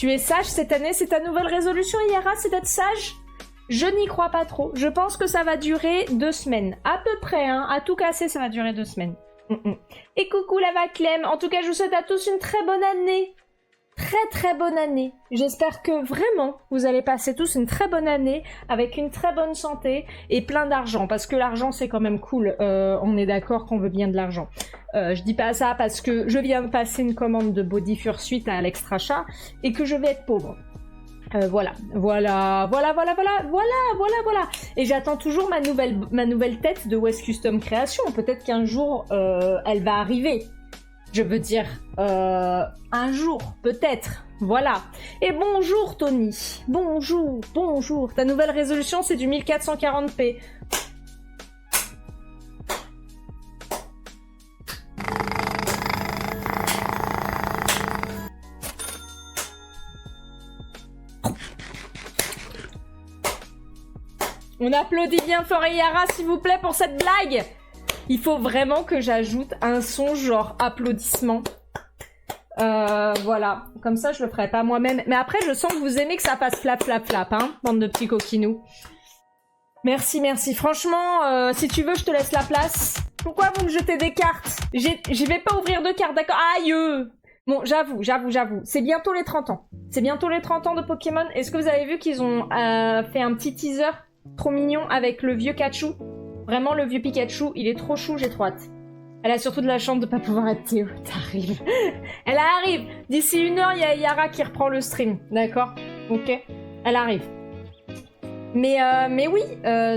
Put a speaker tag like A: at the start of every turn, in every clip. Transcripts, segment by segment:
A: Tu es sage cette année, c'est ta nouvelle résolution, Yara, c'est d'être sage? Je n'y crois pas trop. Je pense que ça va durer 2 semaines. À peu près, hein. À tout casser, ça va durer 2 semaines. Et coucou la Clem. En tout cas, je vous souhaite à tous une très bonne année. Très bonne année. J'espère que vraiment, vous allez passer tous une très bonne année avec une très bonne santé et plein d'argent. Parce que l'argent, c'est quand même cool. On est d'accord qu'on veut bien de l'argent. Je dis pas ça parce que je viens de passer une commande de Body Fursuit à Alexstrachat et que je vais être pauvre. Voilà. Et j'attends toujours ma nouvelle tête de West Custom Création. Peut-être qu'un jour, elle va arriver. Je veux dire, un jour, peut-être. Voilà. Et bonjour, Tony. Bonjour. Ta nouvelle résolution, c'est du 1440p. On applaudit bien fort Yara, s'il vous plaît, pour cette blague. Il faut vraiment que j'ajoute un son genre applaudissement. Voilà. Comme ça, je le ferai pas moi-même. Mais après, je sens que vous aimez que ça fasse flap, hein, bande de petits coquinous. Merci. Franchement, si tu veux, je te laisse la place. Pourquoi vous me jetez des cartes? J'y vais pas ouvrir de cartes, d'accord? Aïe! Bon, j'avoue. C'est bientôt les 30 ans. C'est bientôt les 30 ans de Pokémon. Est-ce que vous avez vu qu'ils ont fait un petit teaser trop mignon avec le vieux Pikachu? Vraiment, le vieux Pikachu, il est trop chou, j'ai trop hâte. Elle a surtout de la chance de pas pouvoir être Théo. T'arrives. Elle arrive. D'ici 1 heure, il y a Yara qui reprend le stream. D'accord? Ok. Elle arrive. Mais oui,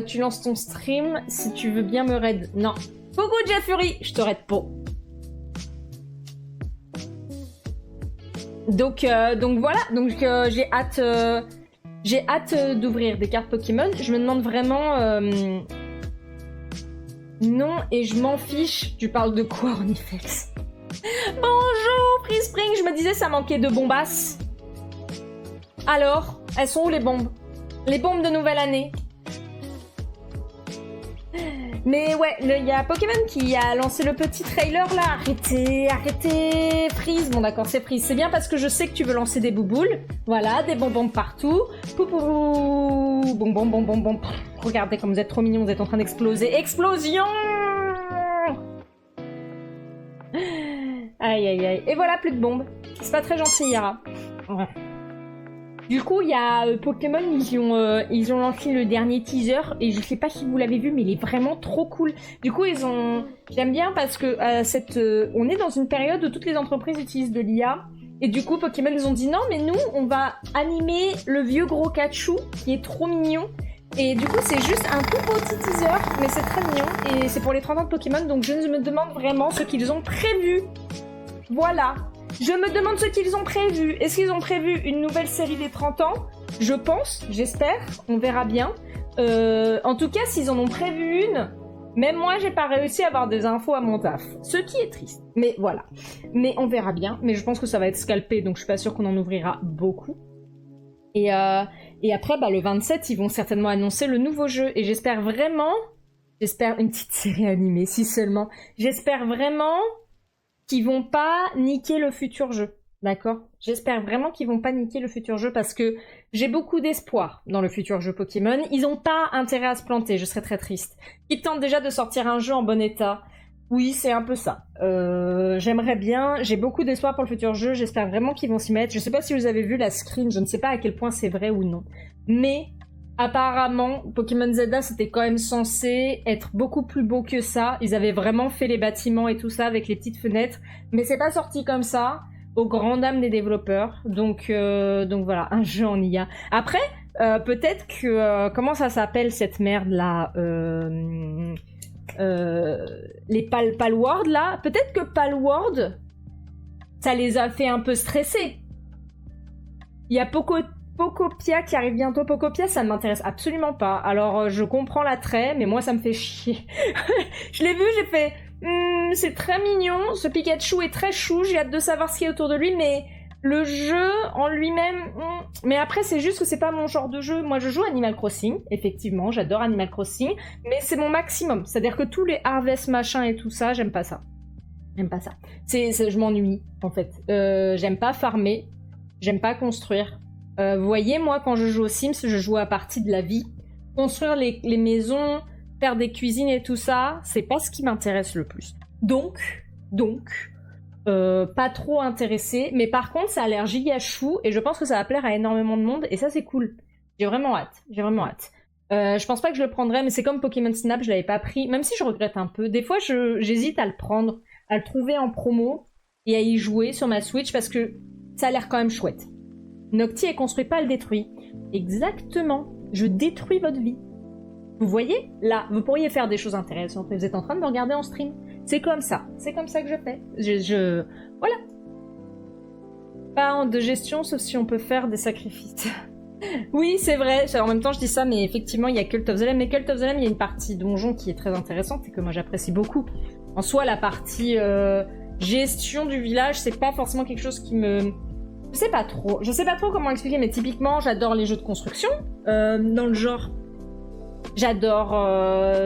A: tu lances ton stream si tu veux bien me raid. Non. Coucou Jeffrey, je te raid pas. Donc voilà. Donc j'ai hâte d'ouvrir des cartes Pokémon. Je me demande vraiment... Non, et je m'en fiche. Tu parles de quoi, Ornifex? Bonjour, Free Spring. Je me disais, ça manquait de bombasses. Alors, elles sont où les bombes? Les bombes de nouvelle année. Mais ouais, il y a Pokémon qui a lancé le petit trailer là. Arrêtez, Freeze. Bon d'accord, c'est Freeze. C'est bien parce que je sais que tu veux lancer des bouboules. Voilà, des bonbons partout. Poupou. Bonbon. Regardez comme vous êtes trop mignons, vous êtes en train d'exploser. Explosion! Aïe. Et voilà, plus de bombes. C'est pas très gentil, Yara. Ouais. Du coup, il y a Pokémon, ils ont lancé le dernier teaser et je sais pas si vous l'avez vu, mais il est vraiment trop cool. Du coup, j'aime bien parce que on est dans une période où toutes les entreprises utilisent de l'IA et du coup, Pokémon ils ont dit non, mais nous, on va animer le vieux gros Pikachu qui est trop mignon. Et du coup, c'est juste un tout petit teaser, mais c'est très mignon et c'est pour les 30 ans de Pokémon, donc je me demande vraiment ce qu'ils ont prévu. Voilà. Je me demande ce qu'ils ont prévu. Est-ce qu'ils ont prévu une nouvelle série des 30 ans? Je pense, j'espère, on verra bien. En tout cas, s'ils en ont prévu une, même moi, j'ai pas réussi à avoir des infos à mon taf. Ce qui est triste. Mais voilà. Mais on verra bien. Mais je pense que ça va être scalpé, donc je suis pas sûre qu'on en ouvrira beaucoup. Et après, le 27, ils vont certainement annoncer le nouveau jeu. Et j'espère une petite série animée, si seulement. J'espère vraiment... qu'ils vont pas niquer le futur jeu, d'accord? J'espère vraiment qu'ils vont pas niquer le futur jeu parce que j'ai beaucoup d'espoir dans le futur jeu Pokémon. Ils ont pas intérêt à se planter, je serais très triste. Ils tentent déjà de sortir un jeu en bon état. Oui, c'est un peu ça. J'aimerais bien, j'ai beaucoup d'espoir pour le futur jeu, j'espère vraiment qu'ils vont s'y mettre. Je sais pas si vous avez vu la screen, je ne sais pas à quel point c'est vrai ou non. Mais... apparemment, Pokémon Zelda, c'était quand même censé être beaucoup plus beau que ça. Ils avaient vraiment fait les bâtiments et tout ça avec les petites fenêtres. Mais c'est pas sorti comme ça, aux grandes dames des développeurs. Donc voilà, un jeu en IA. Après, peut-être que... comment ça s'appelle cette merde-là les Palworld, là. Peut-être que Palworld, ça les a fait un peu stresser. Il y a Pokopia qui arrive bientôt. Pokopia, ça ne m'intéresse absolument pas. Alors, je comprends l'attrait, mais moi, ça me fait chier. Je l'ai vu, j'ai fait... c'est très mignon, ce Pikachu est très chou, j'ai hâte de savoir ce qu'il y a autour de lui, mais le jeu en lui-même... Mais après, c'est juste que c'est pas mon genre de jeu. Moi, je joue Animal Crossing, effectivement, j'adore Animal Crossing, mais c'est mon maximum. C'est-à-dire que tous les Harvest machin et tout ça, j'aime pas ça. Je m'ennuie, en fait. J'aime pas farmer. J'aime pas construire. Vous voyez, moi, quand je joue aux Sims, je joue à partie de la vie. Construire les maisons, faire des cuisines et tout ça, c'est pas ce qui m'intéresse le plus. Donc, pas trop intéressée. Mais par contre, ça a l'air giga chou et je pense que ça va plaire à énormément de monde et ça, c'est cool. J'ai vraiment hâte. Je pense pas que je le prendrais, mais c'est comme Pokémon Snap, je l'avais pas pris, même si je regrette un peu. Des fois, j'hésite à le prendre, à le trouver en promo et à y jouer sur ma Switch parce que ça a l'air quand même chouette. Noctis est construit, pas le détruit. Exactement, je détruis votre vie. Vous voyez, là, vous pourriez faire des choses intéressantes, mais vous êtes en train de me regarder en stream. C'est comme ça que je fais. Voilà. Pas de gestion, sauf si on peut faire des sacrifices. Oui, c'est vrai. En même temps, je dis ça, mais effectivement, il y a Cult of the Lamb. Mais Cult of the Lamb, il y a une partie donjon qui est très intéressante et que moi j'apprécie beaucoup. En soi, la partie gestion du village, c'est pas forcément quelque chose qui me... Je sais pas trop comment expliquer, mais typiquement, j'adore les jeux de construction. Dans le genre, j'adore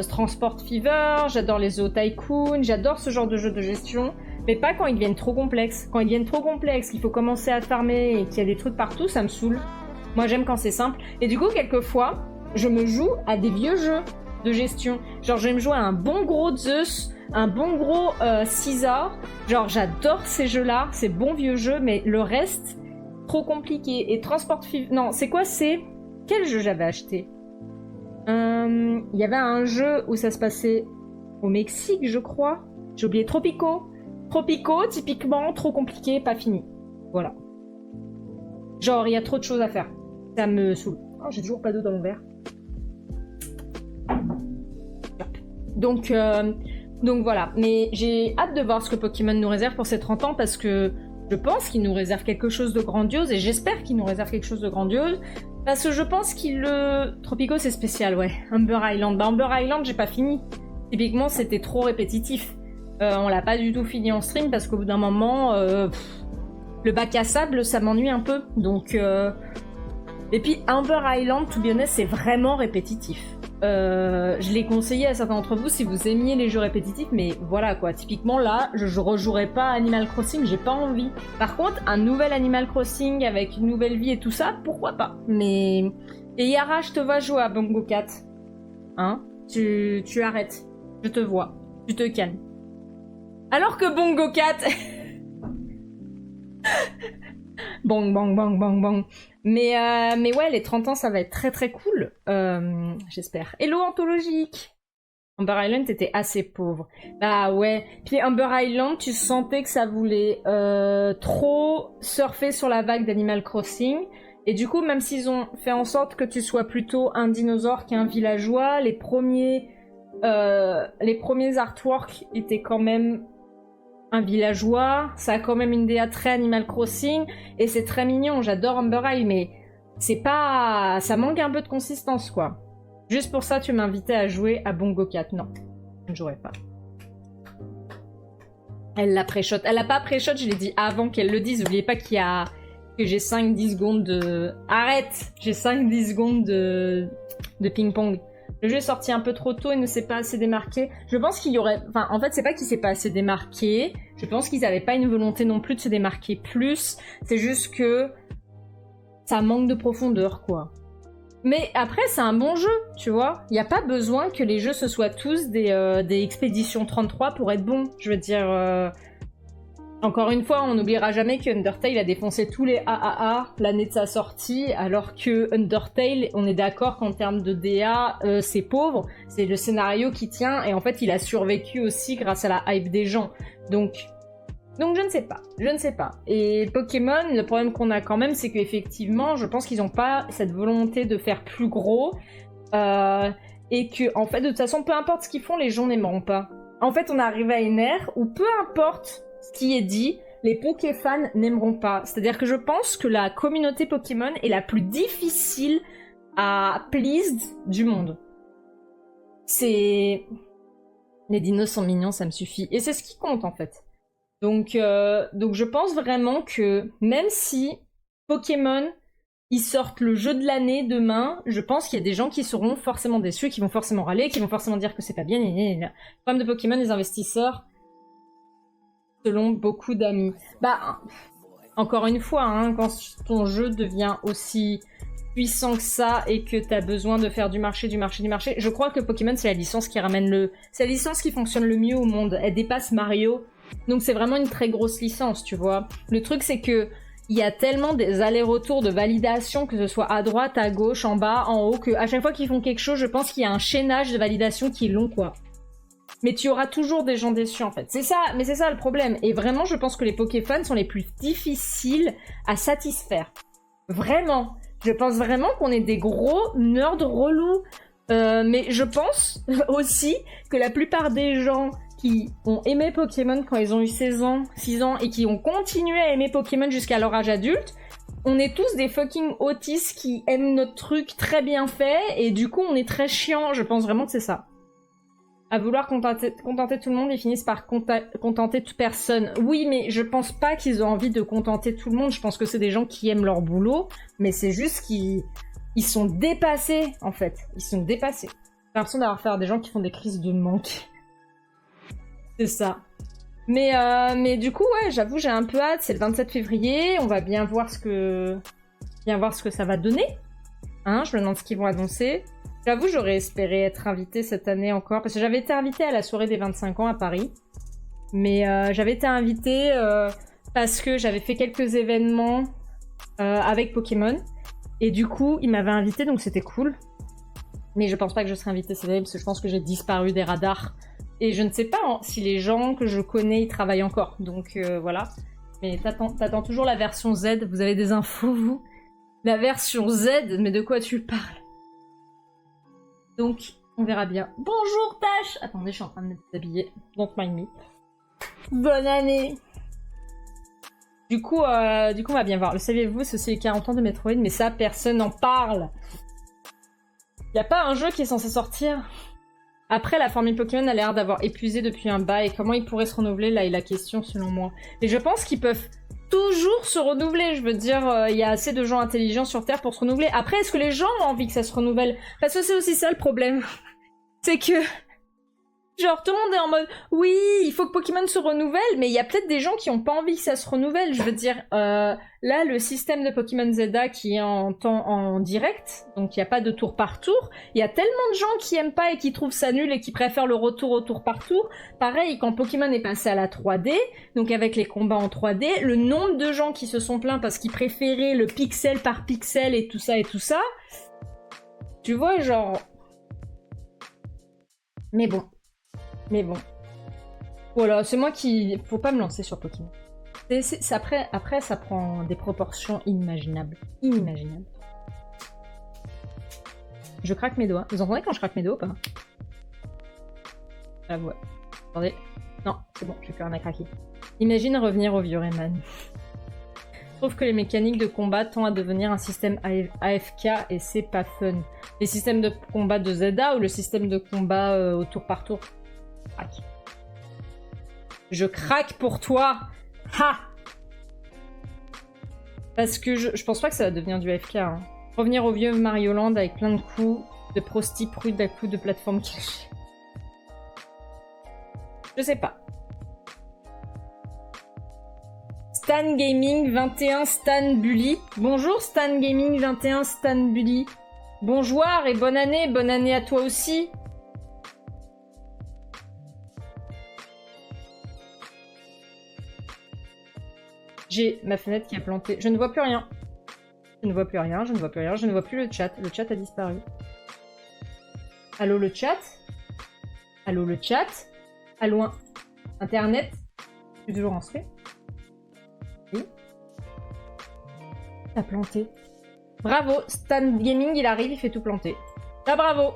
A: Transport Fever, j'adore les Zoo Tycoon, j'adore ce genre de jeux de gestion. Mais pas quand ils deviennent trop complexes. Quand ils deviennent trop complexes, qu'il faut commencer à farmer et qu'il y a des trucs partout, ça me saoule. Moi, j'aime quand c'est simple. Et du coup, quelquefois, je me joue à des vieux jeux de gestion. Genre, je vais me jouer à un bon gros Zeus, un bon gros Caesar. Genre, j'adore ces jeux-là, ces bons vieux jeux, mais le reste, trop compliqué. Et Transport Fever... Non, c'est quoi, c'est... Quel jeu j'avais acheté? Il y avait un jeu où ça se passait au Mexique, je crois. J'ai oublié Tropico. Tropico, typiquement, trop compliqué, pas fini. Voilà. Genre, il y a trop de choses à faire. Ça me saoule. Oh, j'ai toujours pas d'eau dans mon verre. Donc voilà. Mais j'ai hâte de voir ce que Pokémon nous réserve pour ses 30 ans parce que je pense qu'il nous réserve quelque chose de grandiose et j'espère qu'il nous réserve quelque chose de grandiose parce que je pense qu'il le... Tropico, c'est spécial, ouais. Umber Island. Bah, Umber Island, j'ai pas fini. Typiquement, c'était trop répétitif. On l'a pas du tout fini en stream parce qu'au bout d'un moment... le bac à sable, ça m'ennuie un peu. Donc... Et puis Umber Island, to be honest, c'est vraiment répétitif. Je l'ai conseillé à certains d'entre vous si vous aimiez les jeux répétitifs, mais voilà quoi. Typiquement là, je rejouerai pas à Animal Crossing, j'ai pas envie. Par contre, un nouvel Animal Crossing avec une nouvelle vie et tout ça, pourquoi pas. Mais... Et Yara, je te vois jouer à Bongo Cat. Hein? Tu arrêtes. Je te vois. Tu te calmes. Alors que Bongo Cat... Bang, bang, bang, bang, bang. Mais ouais, les 30 ans, ça va être très très cool. J'espère. Hello, Anthologique. Umber Island, t'étais assez pauvre. Bah ouais. Puis Umber Island, tu sentais que ça voulait trop surfer sur la vague d'Animal Crossing. Et du coup, même s'ils ont fait en sorte que tu sois plutôt un dinosaure qu'un villageois, les premiers artworks étaient quand même... un villageois, ça a quand même une DA très Animal Crossing, et c'est très mignon, j'adore Umber Isle, mais c'est pas... ça manque un peu de consistance, quoi. Juste pour ça, tu m'invitais à jouer à Bongo Cat. Non, je ne jouerai pas. Elle l'a pré-shot. Elle l'a pas pré-shot, je l'ai dit avant qu'elle le dise. N'oubliez pas que j'ai 5-10 secondes de... Arrête! J'ai 5-10 secondes de ping-pong. Le jeu est sorti un peu trop tôt et ne s'est pas assez démarqué. Je pense qu'il y aurait... Enfin, en fait, c'est pas qu'il s'est pas assez démarqué. Je pense qu'ils avaient pas une volonté non plus de se démarquer plus. C'est juste que... ça manque de profondeur, quoi. Mais après, c'est un bon jeu, tu vois. Il n'y a pas besoin que les jeux ce soient tous des expéditions 33 pour être bons. Je veux dire... Encore une fois, on n'oubliera jamais que Undertale a défoncé tous les AAA l'année de sa sortie, alors que Undertale, on est d'accord qu'en termes de DA, c'est pauvre, c'est le scénario qui tient, et en fait, il a survécu aussi grâce à la hype des gens. Donc je ne sais pas. Et Pokémon, le problème qu'on a quand même, c'est qu'effectivement, je pense qu'ils n'ont pas cette volonté de faire plus gros, et que, en fait, de toute façon, peu importe ce qu'ils font, les gens n'aimeront pas. En fait, on arrive à une ère où peu importe ce qui est dit, les Pokéfans n'aimeront pas. C'est-à-dire que je pense que la communauté Pokémon est la plus difficile à pleased du monde. C'est... Les dinos sont mignons, ça me suffit. Et c'est ce qui compte, en fait. Donc je pense vraiment que même si Pokémon, ils sortent le jeu de l'année demain, je pense qu'il y a des gens qui seront forcément déçus, qui vont forcément râler, qui vont forcément dire que c'est pas bien. Le problème de Pokémon, les investisseurs... selon beaucoup d'amis. Bah, Encore une fois, hein, quand ton jeu devient aussi puissant que ça et que t'as besoin de faire du marché, je crois que Pokémon, c'est la licence qui ramène le... C'est la licence qui fonctionne le mieux au monde. Elle dépasse Mario. Donc c'est vraiment une très grosse licence, tu vois. Le truc, c'est que il y a tellement des allers-retours de validation, que ce soit à droite, à gauche, en bas, en haut, que à chaque fois qu'ils font quelque chose, je pense qu'il y a un chaînage de validation qui est long, quoi. Mais tu auras toujours des gens déçus, en fait. C'est ça, mais c'est ça le problème. Et vraiment, je pense que les Pokéfans sont les plus difficiles à satisfaire. Vraiment. Je pense vraiment qu'on est des gros nerds relous. Mais je pense aussi que la plupart des gens qui ont aimé Pokémon quand ils ont eu 16 ans, 6 ans, et qui ont continué à aimer Pokémon jusqu'à leur âge adulte, on est tous des fucking autistes qui aiment notre truc très bien fait, et du coup on est très chiants. Je pense vraiment que c'est ça. À vouloir contenter tout le monde, ils finissent par contenter toute personne. Oui, mais je pense pas qu'ils ont envie de contenter tout le monde. Je pense que c'est des gens qui aiment leur boulot, mais c'est juste qu'ils sont dépassés, en fait. Ils sont dépassés. J'ai l'impression d'avoir affaire à des gens qui font des crises de manque. C'est ça. Mais du coup, ouais, j'avoue, j'ai un peu hâte. C'est le 27 février. On va bien voir ce que ça va donner. Hein, je me demande ce qu'ils vont annoncer. J'avoue, j'aurais espéré être invitée cette année encore, parce que j'avais été invitée à la soirée des 25 ans à Paris. Mais j'avais été invitée parce que j'avais fait quelques événements avec Pokémon. Et du coup, ils m'avaient invitée, donc c'était cool. Mais je pense pas que je serai invitée cette année, parce que je pense que j'ai disparu des radars. Et je ne sais pas si les gens que je connais y travaillent encore. Donc voilà. Mais t'attends toujours la version Z. Vous avez des infos, vous? La version Z? Mais de quoi tu parles? Donc, on verra bien. Bonjour, Tash! Attendez, je suis en train de me déshabiller. Don't mind me. Bonne année! Du coup, on va bien voir. Le saviez-vous, c'est les 40 ans de Metroid, mais ça, personne n'en parle. Y a pas un jeu qui est censé sortir? Après, la formule Pokémon a l'air d'avoir épuisé depuis un bail. Comment ils pourraient se renouveler, là, est la question, selon moi. Et je pense qu'ils peuvent toujours se renouveler. Je veux dire, il y a assez de gens intelligents sur Terre pour se renouveler. Après, est-ce que les gens ont envie que ça se renouvelle? Parce que c'est aussi ça, le problème. C'est que... genre, tout le monde est en mode, oui, il faut que Pokémon se renouvelle, mais il y a peut-être des gens qui ont pas envie que ça se renouvelle. Je veux dire, là, le système de Pokémon Zelda qui est en direct, donc il n'y a pas de tour par tour, il y a tellement de gens qui aiment pas et qui trouvent ça nul et qui préfèrent le retour au tour par tour. Pareil, quand Pokémon est passé à la 3D, donc avec les combats en 3D, le nombre de gens qui se sont plaints parce qu'ils préféraient le pixel par pixel et tout ça, tu vois, genre... Mais bon. Voilà, c'est moi qui... Faut pas me lancer sur Pokémon. Après, ça prend des proportions inimaginables. Inimaginables. Je craque mes doigts. Vous entendez quand je craque mes doigts ou pas? Ah ouais. Attendez. Non, c'est bon, j'ai plus rien à craquer. Imagine revenir au vieux Rayman. Je trouve que les mécaniques de combat tendent à devenir un système AFK et c'est pas fun. Les systèmes de combat de Zelda ou le système de combat au tour par tour? Craque. Je craque pour toi. Ha! Parce que je pense pas que ça va devenir du FK. Hein. Revenir au vieux Mario Land avec plein de coups, de prosti prudes à coups de plateforme cachée. Je sais pas. Stan Gaming 21 Stan Bully. Bonjour Stan Gaming 21 Stan Bully. Bonjour et bonne année à toi aussi. J'ai ma fenêtre qui a planté. Je ne vois plus rien. Je ne vois plus rien, je ne vois plus rien, je ne vois plus le chat. Le chat a disparu. Allô le chat? Allô le chat? Allô Internet? Je suis toujours en stream. Oui. T'as planté. Bravo, Stan Gaming, il arrive, il fait tout planter. Ah bravo.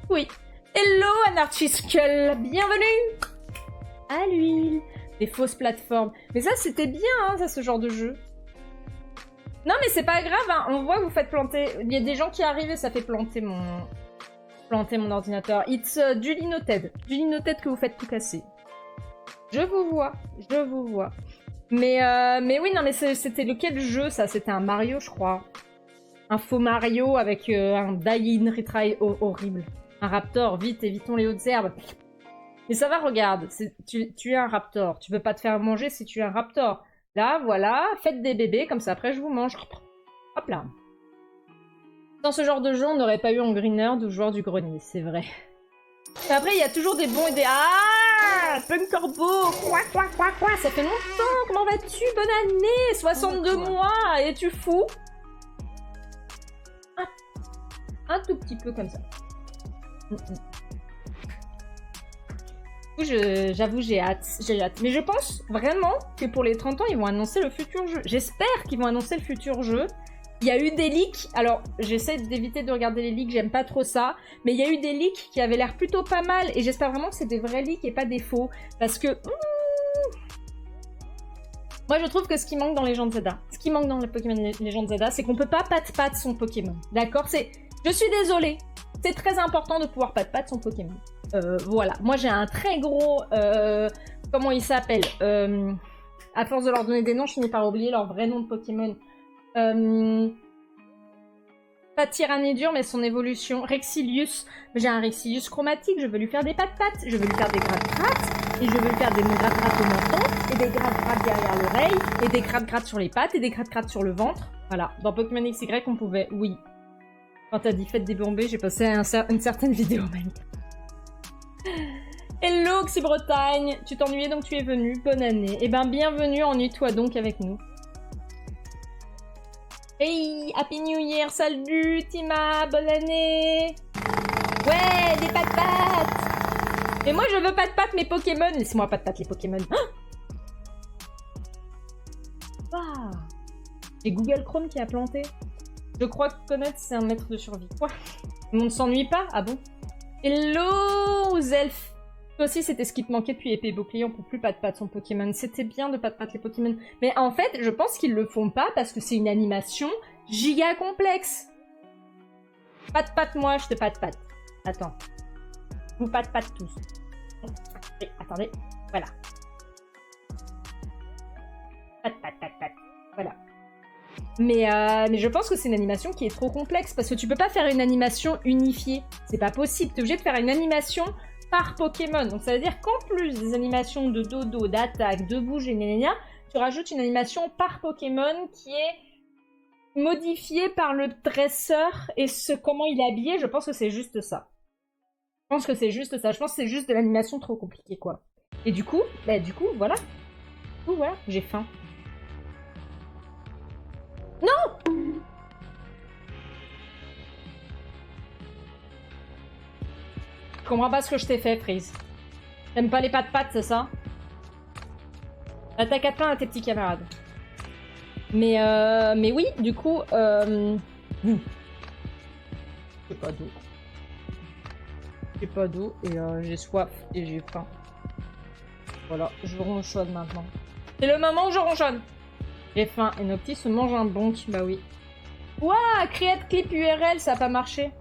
A: Oui. Hello Anarchiskull, bienvenue à l'huile. Des fausses plateformes. Mais ça, c'était bien, hein, ça, ce genre de jeu. Non, mais c'est pas grave, hein. On voit que vous faites planter. Il y a des gens qui arrivent et ça fait planter mon ordinateur. It's duly noted. Duly noted que vous faites tout casser. Je vous vois. Mais oui, non, mais c'était lequel jeu, ça? C'était un Mario, je crois. Un faux Mario avec un die-in retry horrible. Un raptor, vite, évitons les hautes herbes. Mais ça va, regarde, tu es un raptor. Tu peux pas te faire manger si tu es un raptor. Là, voilà, faites des bébés, comme ça après je vous mange. Hop là. Dans ce genre de jeu, on n'aurait pas eu en greener de joueur du grenier, c'est vrai. Mais après, il y a toujours des bons et des... Ah Punk Corbeau. Quoi. Ça fait longtemps. Comment vas-tu? Bonne année. 62 mois. Es-tu fou? Un tout petit peu comme ça. J'avoue, j'ai hâte. Mais je pense vraiment que pour les 30 ans, ils vont annoncer le futur jeu. J'espère qu'ils vont annoncer le futur jeu. Il y a eu des leaks. Alors, j'essaie d'éviter de regarder les leaks, j'aime pas trop ça. Mais il y a eu des leaks qui avaient l'air plutôt pas mal. Et j'espère vraiment que c'est des vrais leaks et pas des faux. Parce que... moi, je trouve que ce qui manque dans Legend Zelda, ce qui manque dans le Pokémon Legend Zelda, c'est qu'on peut pas pat-pat son Pokémon. D'accord? Je suis désolée. C'est très important de pouvoir pat-pat son Pokémon. Voilà. Moi, j'ai un très gros... comment il s'appelle à force de leur donner des noms, je finis par oublier leur vrai nom de Pokémon. Pas Tyrannédur, mais son évolution. Rexilius. J'ai un Rexilius chromatique, je veux lui faire des pattes-pattes, je veux lui faire des gratte-gratte, et je veux lui faire des gratte-gratte au menton, et des gratte-gratte derrière l'oreille, et des gratte-gratte sur les pattes, et des gratte-gratte sur le ventre. Voilà. Dans Pokémon XY, on pouvait... Oui. Quand t'as dit faites des bombées, j'ai passé une certaine vidéo, man. Hello, Xy-Bretagne. Tu t'ennuyais donc tu es venu. Bonne année. Eh ben, bienvenue, ennuie-toi donc avec nous. Hey, Happy New Year, salut Tima, bonne année. Ouais, des pattes-pattes. Mais moi je veux pattes-pattes mes Pokémon. Laisse-moi pattes-pattes les Pokémon. Ah, j'ai Google Chrome qui a planté. Je crois que connaître c'est un maître de survie. Quoi? On ne s'ennuie pas? Ah bon? Hello, Zelf. Toi aussi, c'était ce qui te manquait depuis épée bouclier, on peut plus patte-patte son Pokémon. C'était bien de patte-patte les Pokémon. Mais en fait, je pense qu'ils le font pas parce que c'est une animation giga complexe. Patte-patte moi, je te patte-patte. Attends. Vous patte-patte tous. Attendez, voilà. Patte-patte. Voilà. Mais je pense que c'est une animation qui est trop complexe parce que tu peux pas faire une animation unifiée. C'est pas possible. T'es obligé de faire une animation par Pokémon. Donc ça veut dire qu'en plus des animations de dodo, d'attaque, de bouge et gna, tu rajoutes une animation par Pokémon qui est modifiée par le dresseur et comment il est habillé. Je pense que c'est juste ça. Je pense que c'est juste de l'animation trop compliquée, quoi. Et du coup, voilà. Voilà, j'ai faim. Non! Je comprends pas ce que je t'ai fait, Freeze. T'aimes pas les pattes-pattes, c'est ça? Attaque à plein à tes petits camarades. Mais oui, du coup... J'ai pas d'eau. J'ai pas d'eau et j'ai soif et j'ai faim. Voilà, je ronchonne maintenant. C'est le moment où je ronchonne. J'ai faim et nos petits se mangent un bonk, bah oui. Ouah, create clip URL, ça a pas marché.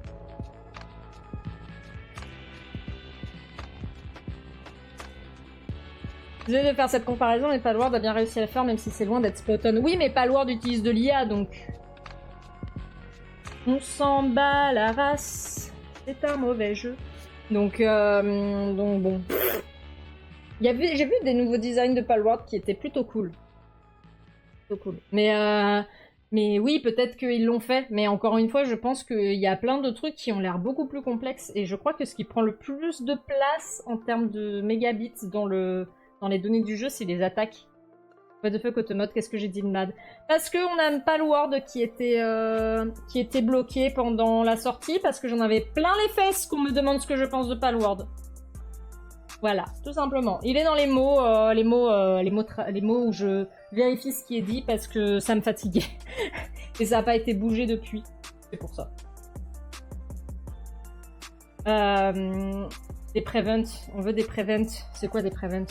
A: Désolé de faire cette comparaison, mais Palworld a bien réussi à la faire, même si c'est loin d'être spot-on. Oui, mais Palworld utilise de l'IA, donc... On s'en bat la race. C'est un mauvais jeu. Donc bon. J'ai vu des nouveaux designs de Palworld qui étaient plutôt cool. Mais oui, peut-être qu'ils l'ont fait. Mais encore une fois, je pense qu'il y a plein de trucs qui ont l'air beaucoup plus complexes. Et je crois que ce qui prend le plus de place en termes de mégabits dans les données du jeu, c'est les attaques. What the fuck, Automode, qu'est-ce que j'ai dit de mad? Parce qu'on a Palworld qui était bloqué pendant la sortie, parce que j'en avais plein les fesses qu'on me demande ce que je pense de Palworld. Voilà, tout simplement. Il est dans les mots où je vérifie ce qui est dit parce que ça me fatiguait. Et ça n'a pas été bougé depuis. C'est pour ça. Des prevent. On veut des prevent. C'est quoi des prevent?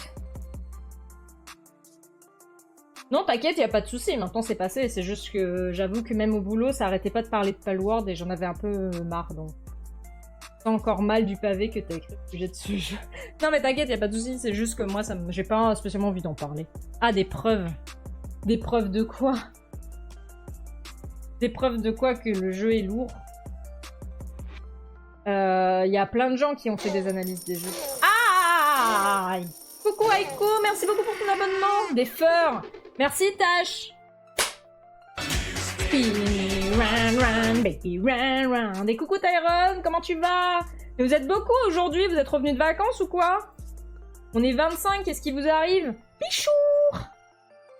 A: Non, t'inquiète, y a pas de souci. Maintenant, c'est passé. C'est juste que j'avoue que même au boulot, ça arrêtait pas de parler de Palworld et j'en avais un peu marre, donc... C'est encore mal du pavé que t'as écrit le sujet de ce jeu. Non, mais t'inquiète, y a pas de souci. C'est juste que moi, j'ai pas spécialement envie d'en parler. Ah, des preuves. Des preuves de quoi? Des preuves de quoi que le jeu est lourd? Y a plein de gens qui ont fait des analyses des jeux. Ah! Coucou Aiko, merci beaucoup pour ton abonnement. Des furs. Merci, Tash. Run, run, baby, run, run. Et coucou, Tyrone, comment tu vas? Mais vous êtes beaucoup aujourd'hui, vous êtes revenus de vacances ou quoi? On est 25, qu'est-ce qui vous arrive? Pichour!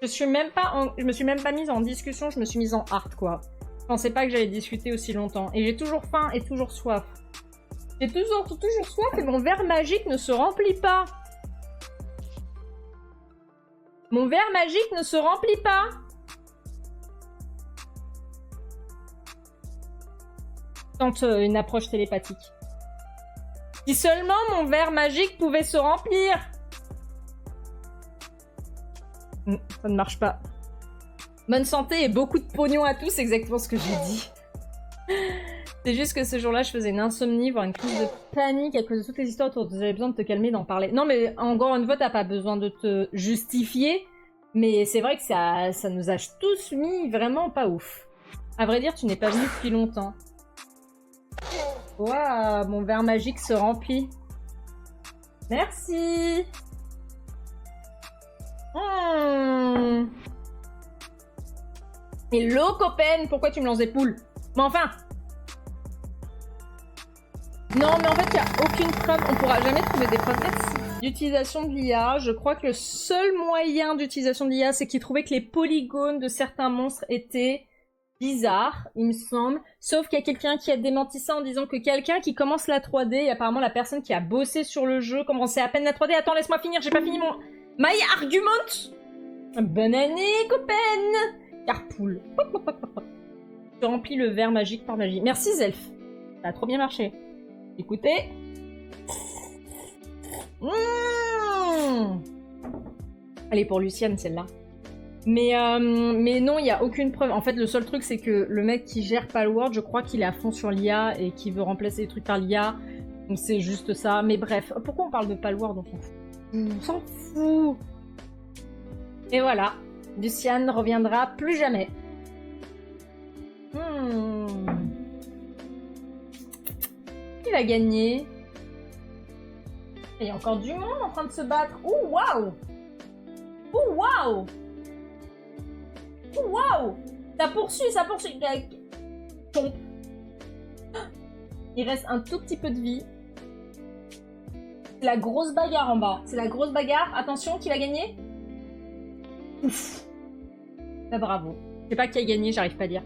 A: Je me suis même pas mise en discussion, je me suis mise en art, quoi. Je pensais pas que j'allais discuter aussi longtemps. Et j'ai toujours faim et toujours soif. J'ai toujours soif et mon verre magique ne se remplit pas. Mon verre magique ne se remplit pas. Tente une approche télépathique. Si seulement mon verre magique pouvait se remplir. Ça ne marche pas. Bonne santé et beaucoup de pognon à tous, c'est exactement ce que j'ai dit. C'est juste que ce jour-là, je faisais une insomnie, voire une crise de panique à cause de toutes les histoires autour. Vous avez besoin de te calmer, d'en parler. Non, mais encore une fois, t'as pas besoin de te justifier. Mais c'est vrai que ça nous a tous mis vraiment pas ouf. À vrai dire, tu n'es pas venu depuis longtemps. Waouh, mon verre magique se remplit. Merci. Hello, copaine, pourquoi tu me lances des poules? Mais enfin. Non, mais en fait, il n'y a aucune preuve. On pourra jamais trouver des preuves d'utilisation de l'IA. Je crois que le seul moyen d'utilisation de l'IA, c'est qu'ils trouvaient que les polygones de certains monstres étaient bizarres, il me semble. Sauf qu'il y a quelqu'un qui a démenti ça en disant que quelqu'un qui commence la 3D, et apparemment la personne qui a bossé sur le jeu commençait à peine la 3D. Attends, laisse-moi finir, j'ai pas fini mon... My argument! Bonne année, copaine! Carpool. Je remplis le verre magique par magie. Merci, Zelf. Ça a trop bien marché. Écoutez. Elle est pour Luciane, celle-là. Mais non, il n'y a aucune preuve. En fait, le seul truc, c'est que le mec qui gère Palworld, je crois qu'il est à fond sur l'IA et qu'il veut remplacer les trucs par l'IA. Donc c'est juste ça. Mais bref, pourquoi on parle de Palworld? On s'en fout. Et voilà. Luciane ne reviendra plus jamais. Qui va gagner? Il y a encore du monde en train de se battre. Ouh, waouh! Ouh, waouh! Ouh, waouh! Ça poursuit, ça poursuit. Tombe. Il reste un tout petit peu de vie. C'est la grosse bagarre en bas. C'est la grosse bagarre. Attention, qui va gagner? Ouf. Bah, bravo. Je sais pas qui a gagné, j'arrive pas à dire.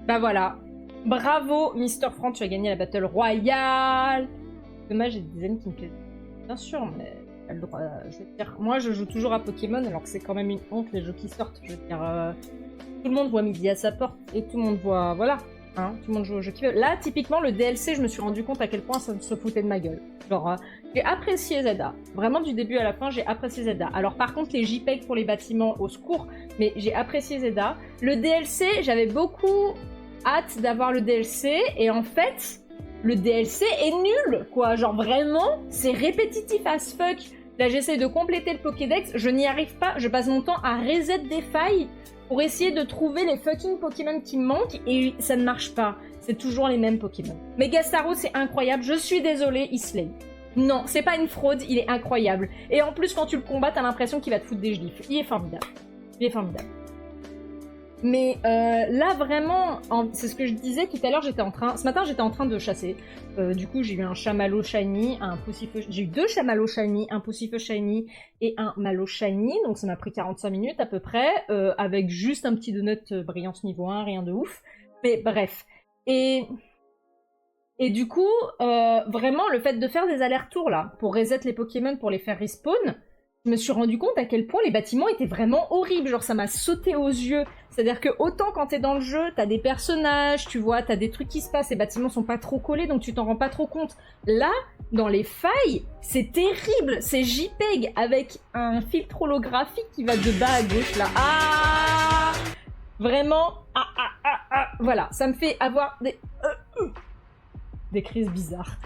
A: Bah voilà. Bravo, Mister Franck, tu as gagné la Battle Royale. Dommage, j'ai des amis qui me plaisent. Bien sûr, mais t'as le droit. Je veux dire, moi, je joue toujours à Pokémon, alors que c'est quand même une honte les jeux qui sortent. Je veux dire, tout le monde voit midi à sa porte et tout le monde voit, voilà. Hein, tout le monde joue au jeu qui veut. Là, typiquement, le DLC, je me suis rendu compte à quel point ça se foutait de ma gueule. Genre, j'ai apprécié Zelda. Vraiment, du début à la fin, j'ai apprécié Zelda. Alors, par contre, les JPEG pour les bâtiments, au secours, mais j'ai apprécié Zelda. Le DLC, j'avais beaucoup hâte d'avoir le DLC, et en fait, le DLC est nul, quoi. Genre, vraiment, c'est répétitif as fuck. Là, j'essaie de compléter le Pokédex, je n'y arrive pas, je passe mon temps à reset des failles pour essayer de trouver les fucking Pokémon qui me manquent, et ça ne marche pas. C'est toujours les mêmes Pokémon. Megastaro, c'est incroyable, je suis désolée, il slay. Non, c'est pas une fraude, il est incroyable. Et en plus, quand tu le combats, t'as l'impression qu'il va te foutre des gifles. Il est formidable. Il est formidable. Mais là, vraiment, c'est ce que je disais tout à l'heure, ce matin, j'étais en train de chasser. Du coup, j'ai eu un chamallow shiny, un poussifeu... J'ai eu 2 chamallows shiny, un poussifeu shiny et un mallow shiny. Donc ça m'a pris 45 minutes à peu près, avec juste un petit donut brillance niveau 1, rien de ouf. Mais bref. Et du coup, vraiment, le fait de faire des allers-retours là, pour reset les Pokémon, pour les faire respawn, je me suis rendu compte à quel point les bâtiments étaient vraiment horribles. Genre, ça m'a sauté aux yeux. C'est-à-dire que autant quand t'es dans le jeu, t'as des personnages, tu vois, t'as des trucs qui se passent, les bâtiments sont pas trop collés, donc tu t'en rends pas trop compte. Là, dans les failles, c'est terrible. C'est JPEG avec un filtre holographique qui va de bas à gauche, là. Ah! Vraiment, voilà, ça me fait avoir des crises bizarres.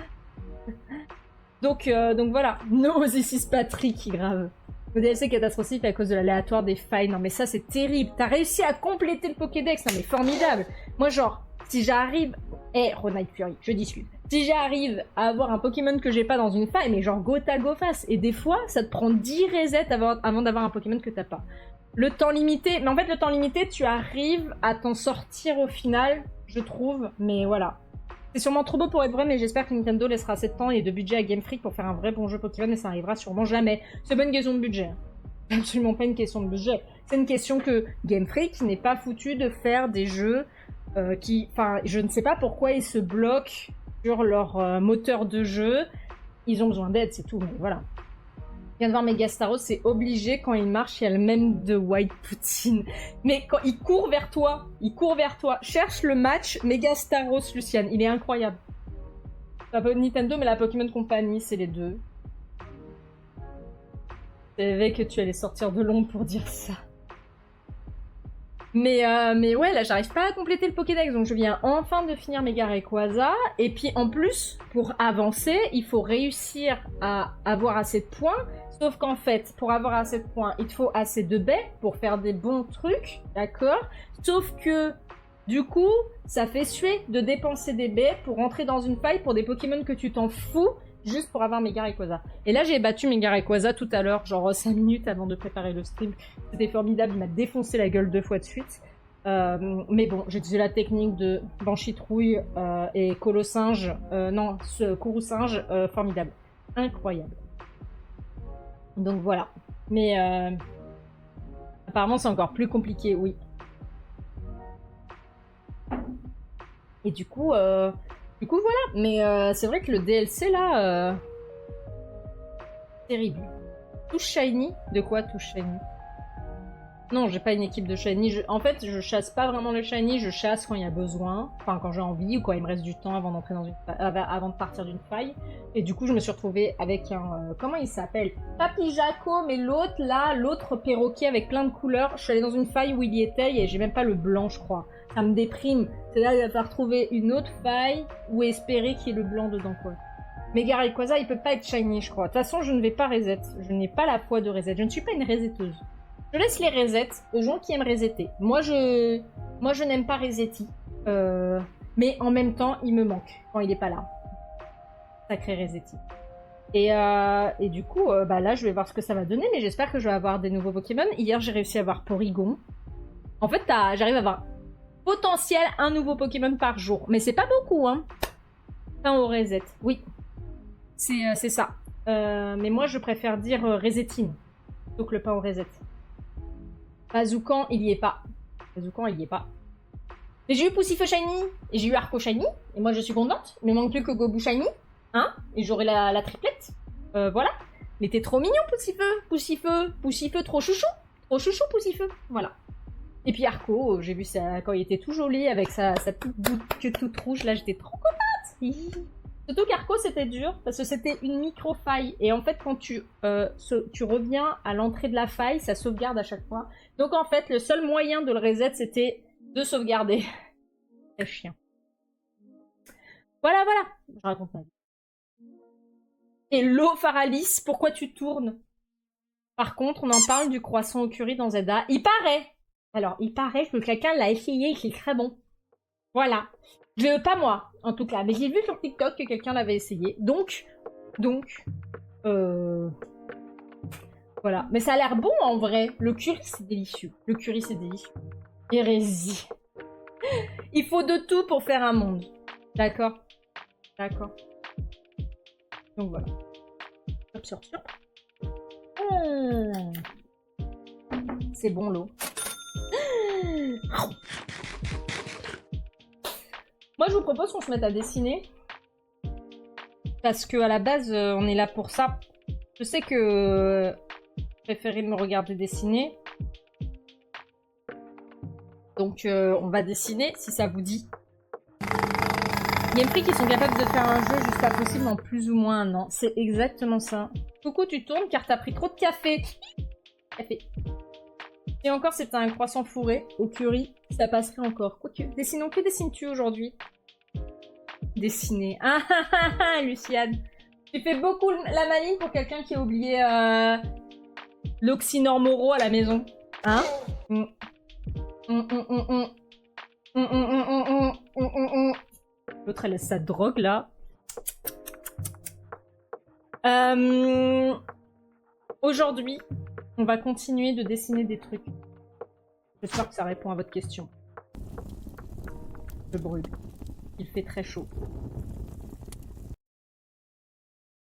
A: Donc voilà, no, this is Patrick qui grave. Le DLC catastrophique à cause de l'aléatoire des failles. Non mais ça c'est terrible. T'as réussi à compléter le Pokédex. Non mais formidable. Moi genre, si j'arrive... Ronald Fury, je discute. Si j'arrive à avoir un Pokémon que j'ai pas dans une faille, mais genre go face, et des fois, ça te prend 10 resets avant d'avoir un Pokémon que t'as pas. Le temps limité, mais en fait, le temps limité, tu arrives à t'en sortir au final, je trouve, mais voilà. C'est sûrement trop beau pour être vrai, mais j'espère que Nintendo laissera assez de temps et de budget à Game Freak pour faire un vrai bon jeu Pokémon, et ça arrivera sûrement jamais. C'est pas une question de budget. C'est absolument pas une question de budget. C'est une question que Game Freak n'est pas foutu de faire des jeux qui... Enfin, je ne sais pas pourquoi ils se bloquent sur leur moteur de jeu. Ils ont besoin d'aide, c'est tout, mais voilà. Je viens de voir Megastaros, c'est obligé, quand il marche, il y a le même de White Poutine. Mais quand il court vers toi, cherche le match Megastaros, Luciane, il est incroyable. Pas Nintendo, mais la Pokémon Company, c'est les deux. Je savais que tu allais sortir de l'ombre pour dire ça. Mais ouais, là, j'arrive pas à compléter le Pokédex, donc je viens enfin de finir Mega Rayquaza. Et puis, en plus, pour avancer, il faut réussir à avoir assez de points. Sauf qu'en fait, pour avoir assez de points, il te faut assez de baies pour faire des bons trucs, d'accord? Sauf que, du coup, ça fait suer de dépenser des baies pour rentrer dans une faille pour des Pokémon que tu t'en fous, juste pour avoir Mega Rayquaza. Et là, j'ai battu Mega Rayquaza tout à l'heure, genre 5 minutes avant de préparer le stream. C'était formidable, il m'a défoncé la gueule 2 fois de suite. Mais bon, j'ai utilisé la technique de Banchitrouille et Colosinge, non, ce Kourou-singe, formidable. Incroyable. Donc voilà. Mais apparemment c'est encore plus compliqué, oui. Et du coup voilà. Mais c'est vrai que le DLC là, terrible. Touche shiny. De quoi touche shiny? Non, j'ai pas une équipe de shiny. En fait, je chasse pas vraiment le shiny. Je chasse quand il y a besoin, enfin quand j'ai envie ou quand il me reste du temps avant d'entrer dans avant de partir d'une faille. Et du coup, je me suis retrouvée avec un comment il s'appelle? Papy Jaco, mais l'autre là, l'autre perroquet avec plein de couleurs. Je suis allée dans une faille où il y était et j'ai même pas le blanc, je crois. Ça me déprime. C'est là qu'il va falloir trouver une autre faille ou espérer qu'il y ait le blanc dedans, quoi. Mega Rayquaza, il peut pas être shiny, je crois. De toute façon, je ne vais pas reset. Je n'ai pas la foi de reset. Je ne suis pas une resetteuse. Je laisse les resets aux gens qui aiment resetter. Moi, je n'aime pas resetti. Mais en même temps, il me manque quand il est pas là. Sacré resetti. Et du coup, bah là, je vais voir ce que ça va donner, mais j'espère que je vais avoir des nouveaux Pokémon. Hier, j'ai réussi à avoir Porygon. En fait, j'arrive à avoir potentiel un nouveau Pokémon par jour. Mais c'est pas beaucoup, hein. Pain au reset. Oui. C'est ça. Mais moi, je préfère dire resetine plutôt que le pain au reset. Bazoukan, il y est pas. Bazoukan, il y est pas. Mais j'ai eu Poussifeu Shiny, et j'ai eu Arco Shiny, et moi je suis contente. Il me manque plus que Gobu Shiny, hein, et j'aurai la triplette. Voilà. Il était trop mignon, Poussifeu, trop chouchou. Trop chouchou, Poussifeu. Voilà. Et puis Arco, j'ai vu ça quand il était tout joli, avec sa petite queue toute rouge, là j'étais trop contente. Surtout qu'Arco c'était dur, parce que c'était une micro-faille. Et en fait, quand tu reviens à l'entrée de la faille, ça sauvegarde à chaque fois. Donc en fait, le seul moyen de le reset, c'était de sauvegarder. C'est chiant. Voilà. Je raconte ma vie. Et l'eau Faralis, pourquoi tu tournes? Par contre, on en parle du croissant au curry dans Zelda. Il paraît. Alors, il paraît que quelqu'un l'a essayé et qu'il est très bon. Voilà. Pas moi, en tout cas. Mais j'ai vu sur TikTok que quelqu'un l'avait essayé. Donc, voilà. Mais ça a l'air bon, en vrai. Le curry, c'est délicieux. Hérésie. Il faut de tout pour faire un monde. D'accord. Donc, voilà. Absorption. C'est bon, l'eau. Moi, je vous propose qu'on se mette à dessiner. Parce que à la base, on est là pour ça. Je sais que vous préférez me regarder dessiner. Donc, on va dessiner, si ça vous dit. Game Freak, ils sont capables de faire un jeu juste pas possible en plus ou moins un an. C'est exactement ça. Coucou, tu tournes car t'as pris trop de café. Et encore, c'était un croissant fourré au curry. Ça passerait encore. Quoique, dessinons. Que dessines-tu aujourd'hui? Dessiner. Ah, Luciane. Tu fais beaucoup la maline pour quelqu'un qui a oublié l'oxymore à la maison. Hein? L'autre, elle a sa drogue, là. Aujourd'hui, on va continuer de dessiner des trucs. J'espère que ça répond à votre question. Je brûle. Il fait très chaud.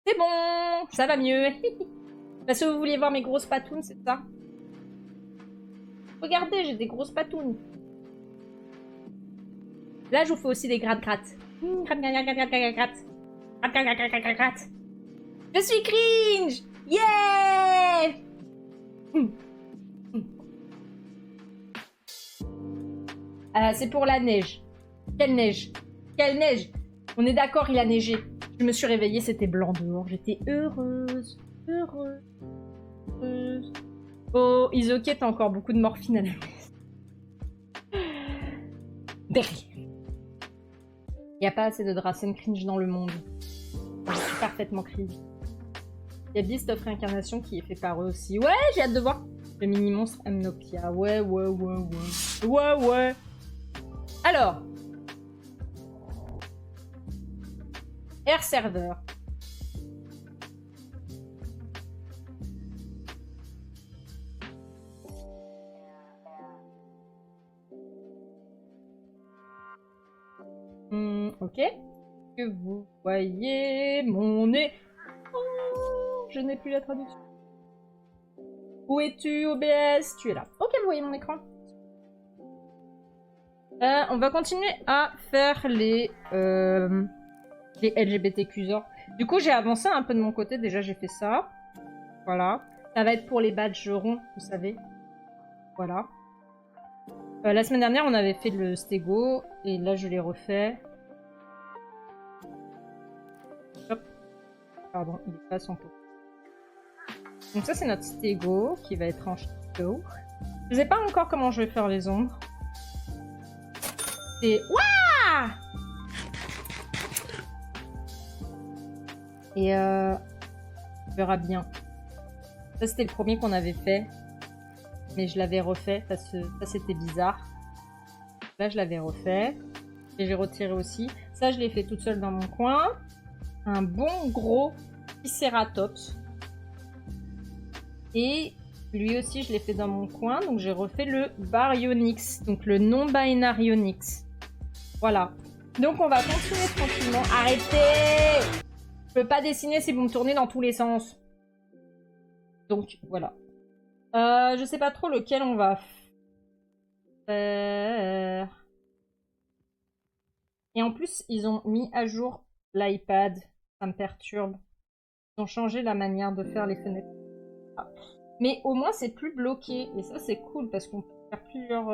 A: C'est bon, ça va mieux. Parce que vous vouliez voir mes grosses patounes, c'est ça? Regardez, j'ai des grosses patounes. Là, je vous fais aussi des gratte-gratte. Gratte. Je suis cringe! Yeah! C'est pour la neige. Quelle neige? Quelle neige? On est d'accord, il a neigé. Je me suis réveillée, c'était blanc dehors. J'étais heureuse. Heureuse. Oh, Isoki, t'as encore beaucoup de morphine à la maison. Derrière. Il n'y a pas assez de Drassen cringe dans le monde. Je suis parfaitement cringe. Il y a Beast of Réincarnation qui est fait par eux aussi. Ouais, j'ai hâte de voir. Le mini-monstre Amnopia. Ouais. Alors. Air Server. Ok. Que vous voyez mon nez. Oh, je n'ai plus la traduction. Où es-tu, OBS? Tu es là. Ok, vous voyez mon écran. On va continuer à faire les LGBTQsors. Du coup, j'ai avancé un peu de mon côté. Déjà, j'ai fait ça. Voilà. Ça va être pour les badges ronds, vous savez. Voilà. La semaine dernière, on avait fait le stego. Et là, je l'ai refait. Hop. Pardon, il est pas son pot. Donc ça, c'est notre stego qui va être en stego. Je sais pas encore comment je vais faire les ombres. C'est... Ouah! Et on verra bien. Ça, c'était le premier qu'on avait fait. Mais je l'avais refait parce que ça, c'était bizarre. Là, je l'avais refait. Et j'ai retiré aussi. Ça, je l'ai fait toute seule dans mon coin. Un bon gros Triceratops. Et lui aussi, je l'ai fait dans mon coin. Donc, j'ai refait le Baryonyx. Donc, le non-binaryonyx. Voilà. Donc, on va continuer tranquillement. Arrêtez! Je peux pas dessiner si vous me tournez dans tous les sens. Donc, voilà. Je sais pas trop lequel on va faire. Et en plus, ils ont mis à jour l'iPad. Ça me perturbe. Ils ont changé la manière de faire les fenêtres. Ah. Mais au moins, c'est plus bloqué. Et ça, c'est cool parce qu'on peut faire plusieurs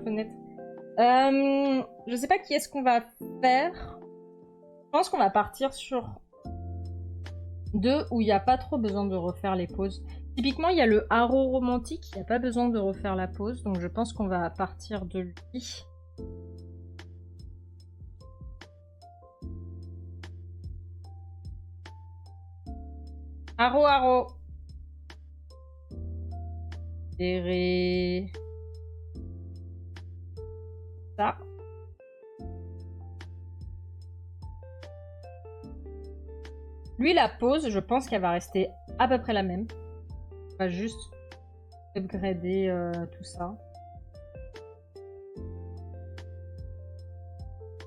A: fenêtres. Je sais pas qui est-ce qu'on va faire. Je pense qu'on va partir sur 2 où il n'y a pas trop besoin de refaire les poses. Typiquement, il y a le haro romantique. Il n'y a pas besoin de refaire la pose. Donc, je pense qu'on va partir de lui. Haro. Serré. Ça. Lui, la pose, je pense qu'elle va rester à peu près la même. On va juste upgrader tout ça.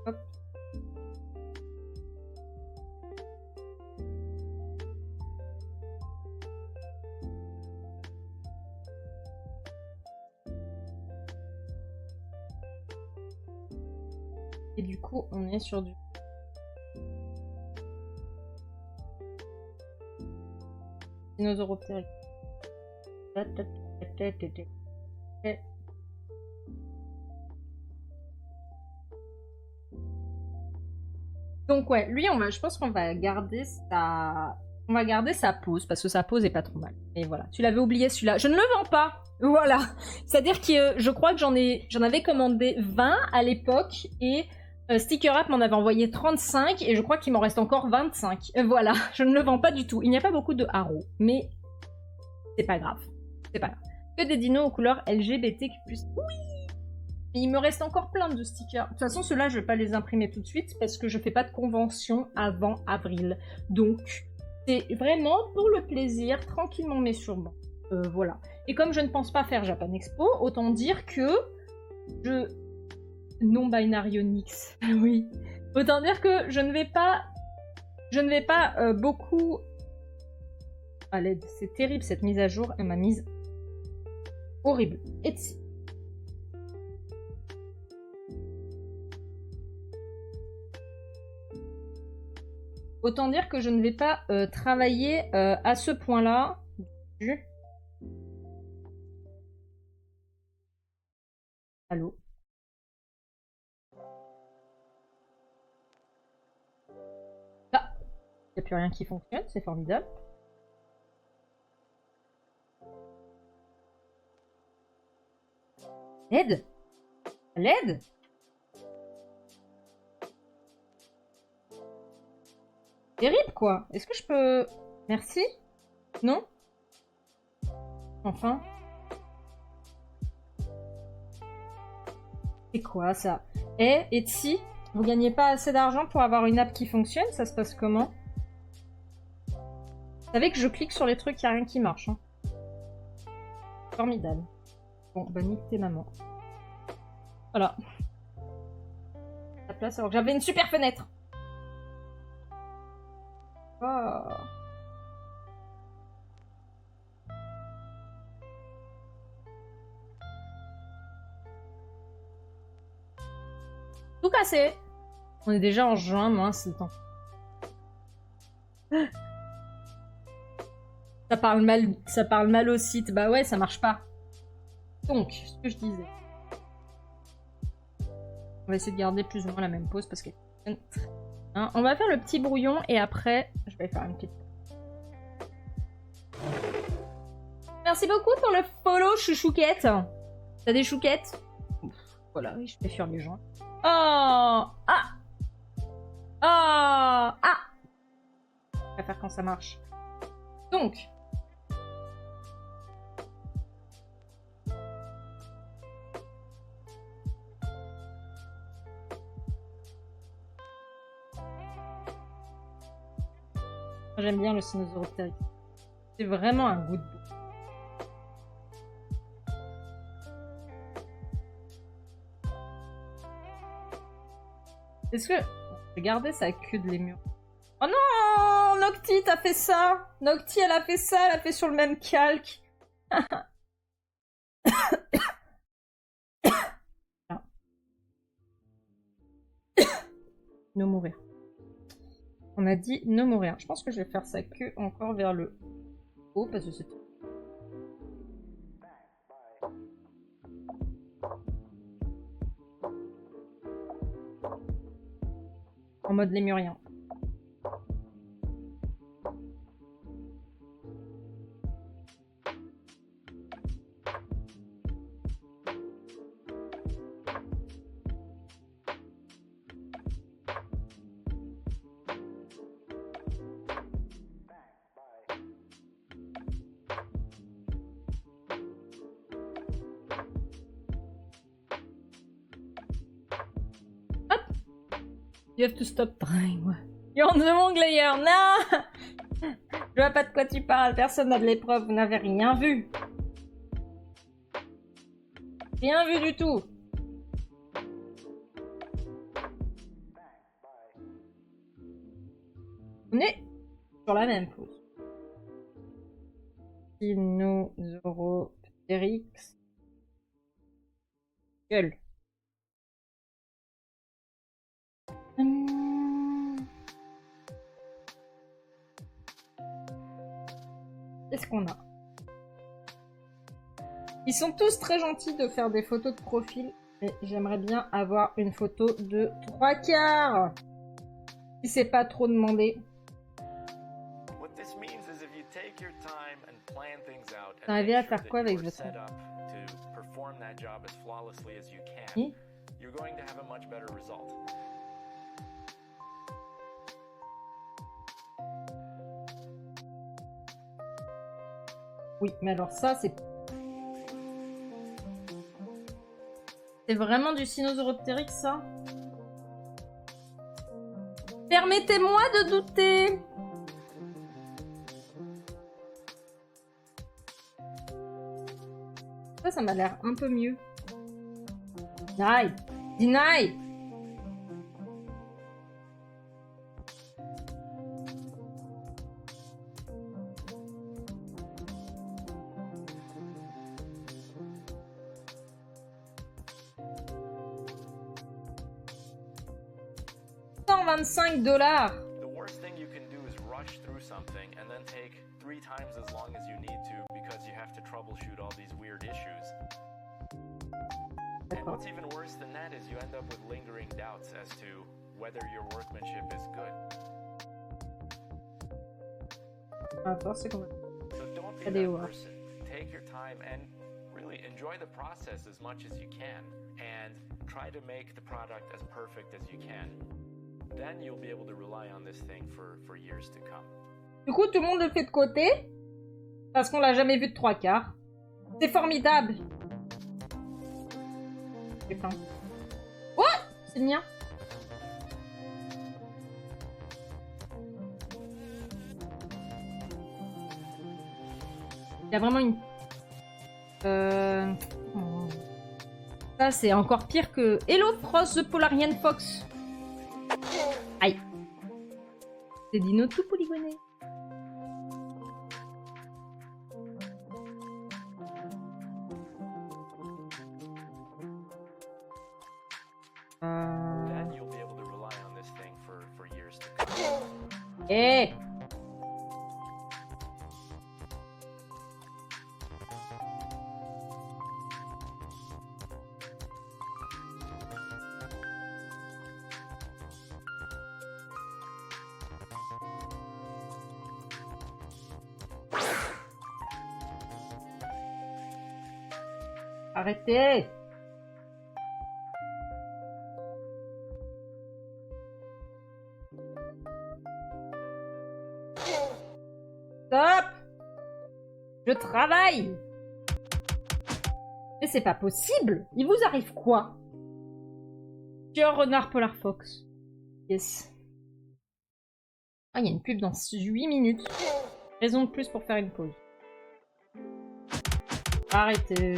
A: Hop. Et du coup, on est sur du... Dinosauriopteryx. Donc ouais, lui, je pense qu'on va garder sa pose, parce que sa pose est pas trop mal. Et voilà, tu l'avais oublié celui-là. Je ne le vends pas. Voilà. C'est-à-dire que je crois que j'en avais commandé 20 à l'époque, et Sticker App m'en avait envoyé 35, et je crois qu'il m'en reste encore 25. Voilà, je ne le vends pas du tout. Il n'y a pas beaucoup de haro, mais c'est pas grave. C'est pas grave. Que des dinos aux couleurs LGBTQ+. Oui! Et il me reste encore plein de stickers. De toute façon, ceux-là, je vais pas les imprimer tout de suite parce que je fais pas de convention avant avril. Donc, C'est vraiment pour le plaisir, tranquillement mais sûrement. Voilà. Et comme je ne pense pas faire Japan Expo, autant dire que je... Non-binary Onyx. Oui. Autant dire que je ne vais pas... beaucoup... à l'aide. C'est terrible cette mise à jour. Elle m'a mise... horrible. Etsy. Autant dire que je ne vais pas travailler à ce point-là. Allô? Ah! Il n'y a plus rien qui fonctionne, c'est formidable. L'aide? L'aide? Terrible quoi. Est-ce que je peux... Merci? Non? Enfin. C'est quoi ça? Eh, Etsy, vous gagnez pas assez d'argent pour avoir une app qui fonctionne? Ça se passe comment? Vous savez que je clique sur les trucs, il n'y a rien qui marche. Hein. Formidable. Bon, bah nique tes mamans. Voilà. La place alors que j'avais une super fenêtre. Oh. Tout cassé. On est déjà en juin, moins c'est le temps. Ça parle mal au site. Bah ouais, ça marche pas. Donc, ce que je disais. On va essayer de garder plus ou moins la même pose parce que... Hein, on va faire le petit brouillon et après, je vais faire une petite... Merci beaucoup pour le follow, chouchouquette. T'as des chouquettes? Voilà, oui, je fais fuir les gens. Oh! Ah! Oh! Ah! Je vais faire quand ça marche. Donc... J'aime bien le Sinosauropteryx. C'est vraiment un goût de bouffe. Est-ce que... Je vais garder sa queue de lémur. Oh non! Nocti, t'as fait ça! Nocti, elle a fait ça, elle a fait sur le même calque. Ne mourir. On a dit ne mourir. Je pense que je vais faire sa queue encore vers le haut parce que c'est... En mode lémurien. You have to stop trying. You're on the wrong layer. Non! Je vois pas de quoi tu parles. Personne n'a de l'épreuve. Vous n'avez rien vu. Rien vu du tout. On est sur la même pose. Sinosauropteryx. Gueule. Qu'est-ce qu'on a? Ils sont tous très gentils de faire des photos de profil, mais j'aimerais bien avoir une photo de 3/4. Si c'est pas trop demandé. T'arrivez à faire quoi avec votre... Oui. Oui, mais alors ça, c'est... C'est vraiment du Sinosauropteryx, ça? Permettez-moi de douter. Ça m'a l'air un peu mieux. Deny! Deny! $125.
B: The worst thing you can do is rush through something and then take 3 times as long as you need to because you have to troubleshoot all these weird issues. And what's even worse than that is you end up with lingering doubts as to whether your workmanship is good. So don't be that person. Take your time and really enjoy the process as much as you can and try to make the product as perfect as you can. Then you'll be able to rely on this thing for years to come.
A: Du coup, tout le monde le fait de côté parce qu'on l'a jamais vu de 3/4. C'est formidable. J'ai faim. Oh, c'est le mien. Il y a vraiment une... Ça, c'est encore pire que... Hello, Frost the Polarian Fox. Aïe. Des dinos tout polygonés.
B: Then you'll be able to rely on this thing for years to come.
A: Eh! Arrêtez! Stop! Je travaille! Mais c'est pas possible! Il vous arrive quoi? Tueur renard polar fox. Yes. Ah, il y a une pub dans 8 minutes. Raison de plus pour faire une pause. Arrêtez.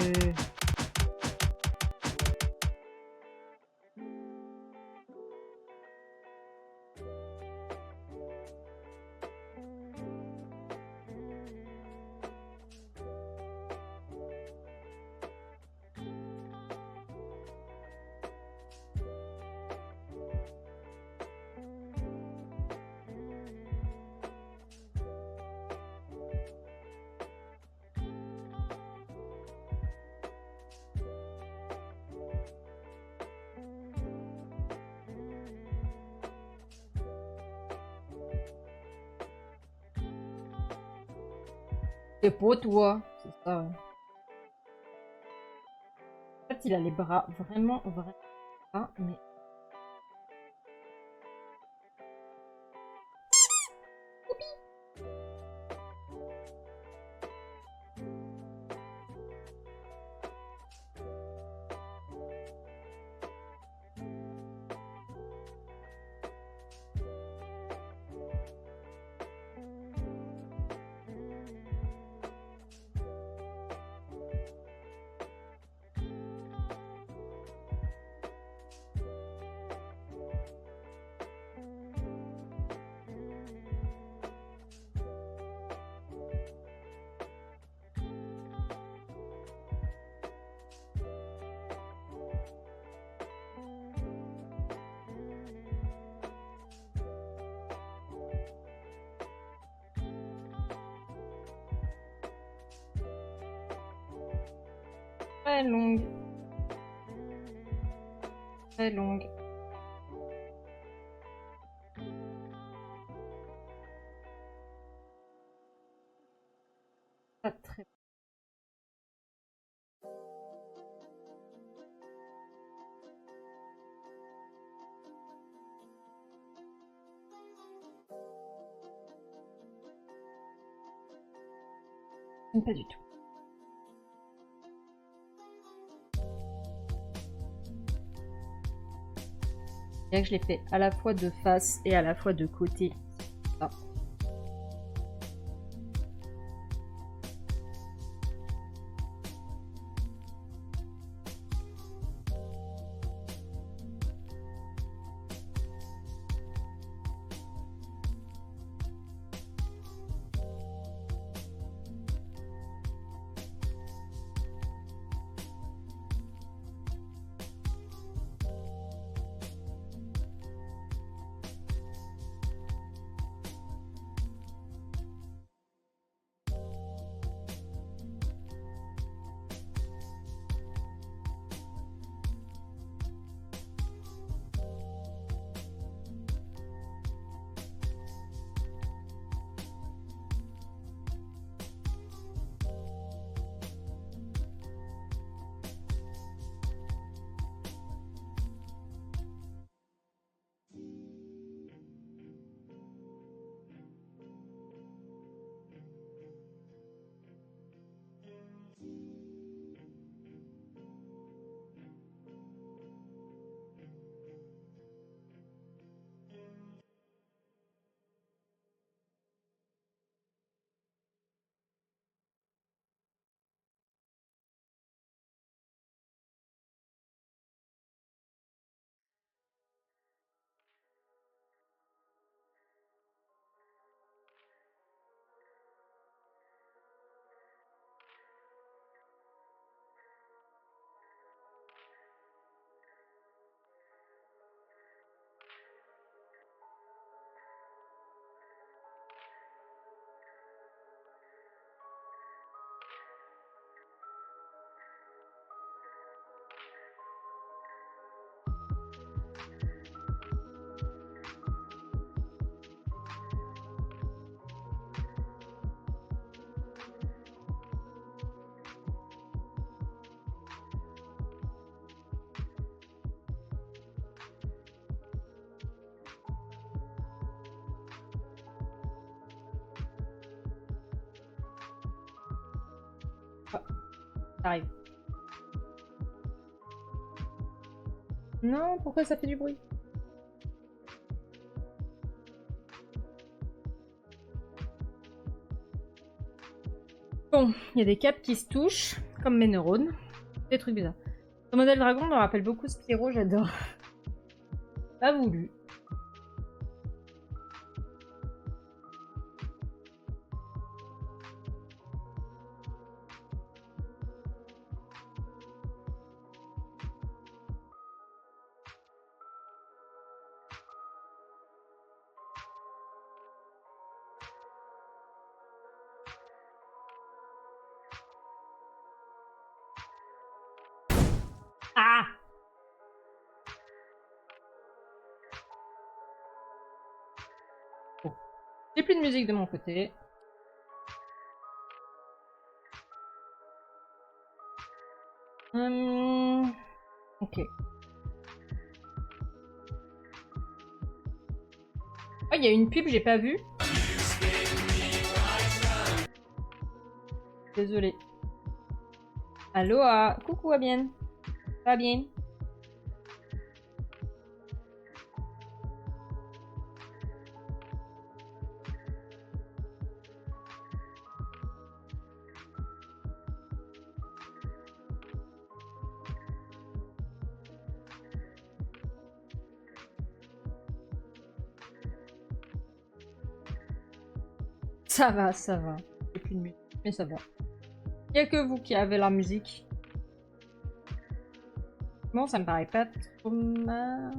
A: C'est pour toi, c'est ça. En fait, il a les bras vraiment pas, mais... Très longue. Très longue. Pas très... Pas du tout. C'est que je l'ai fait à la fois de face et à la fois de côté. Ah. Ça arrive. Non, pourquoi ça fait du bruit? Bon, il y a des câbles qui se touchent, comme mes neurones. Des trucs bizarres. Ce modèle dragon me rappelle beaucoup Spyro, j'adore. Pas voulu. Ah! Bon. J'ai plus de musique de mon côté. Ok. Oh, il y a une pub, j'ai pas vu. Désolée. Aloha. Coucou, Abienne. Ça va bien? Ça va, ça va. J'ai plus de musique, mais ça va. Il n'y a que vous qui avez la musique. Bon, ça me paraît pas trop mal.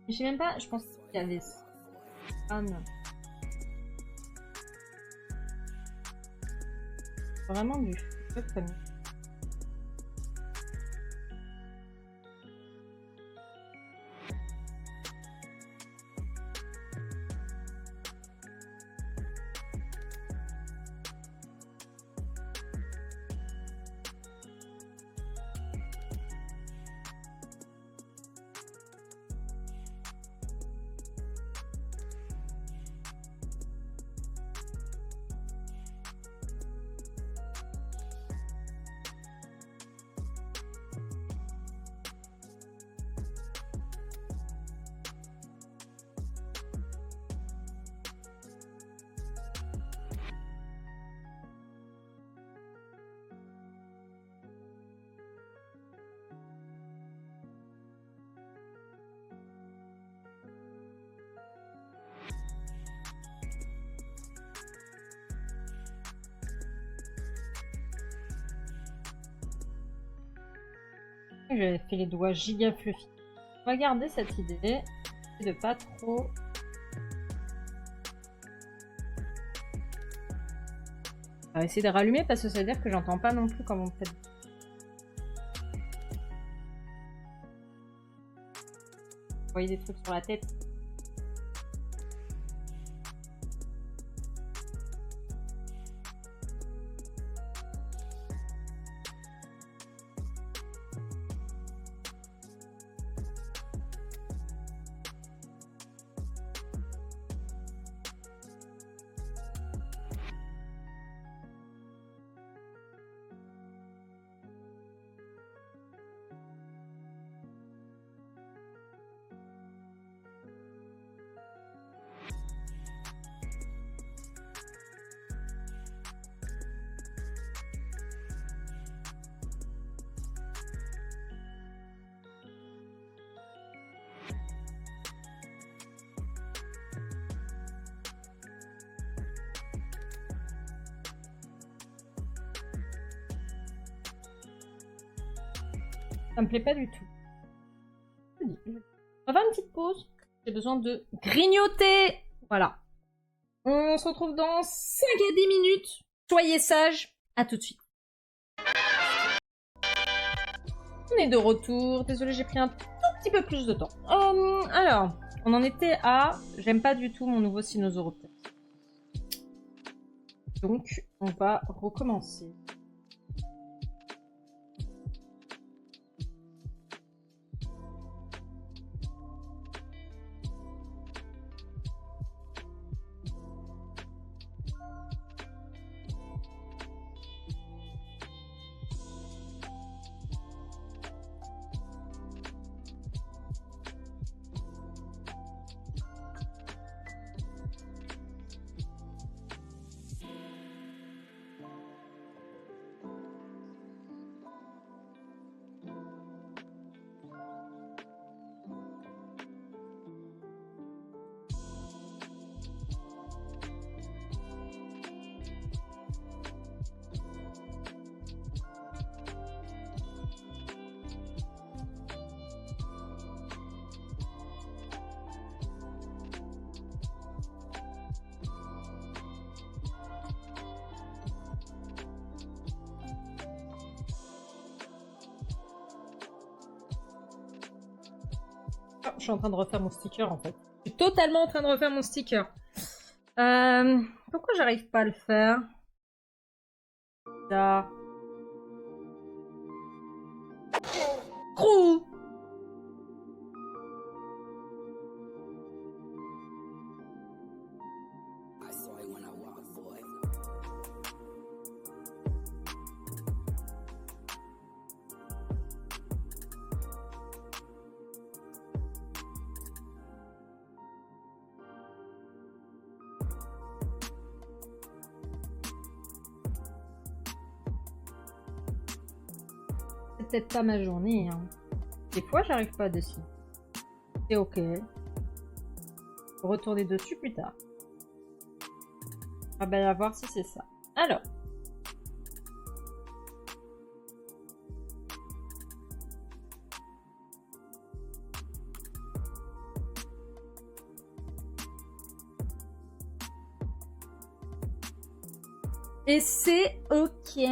A: Je sais même pas, je pense qu'il y avait... Ah non. Vraiment du feu comme... J'avais fait les doigts giga fluffy. On va garder cette idée de pas trop... On va essayer de rallumer parce que ça veut dire que j'entends pas non plus comment on fait. Vous voyez des trucs sur la tête. Ça me plaît pas du tout. On va faire une petite pause. J'ai besoin de grignoter. Voilà. On se retrouve dans 5 à 10 minutes. Soyez sages. À tout de suite. On est de retour. Désolée, j'ai pris un tout petit peu plus de temps. Alors, on en était à... J'aime pas du tout mon nouveau Sinosauroptère. Donc, on va recommencer. Oh, je suis en train de refaire mon sticker en fait. Je suis totalement en train de refaire mon sticker. Pourquoi j'arrive pas à le faire? Là. Crou! C'est peut-être pas ma journée. Hein. Des fois, j'arrive pas dessus. C'est ok. Faut retourner dessus plus tard. Ah ben, à voir si c'est ça. Alors. Et c'est ok.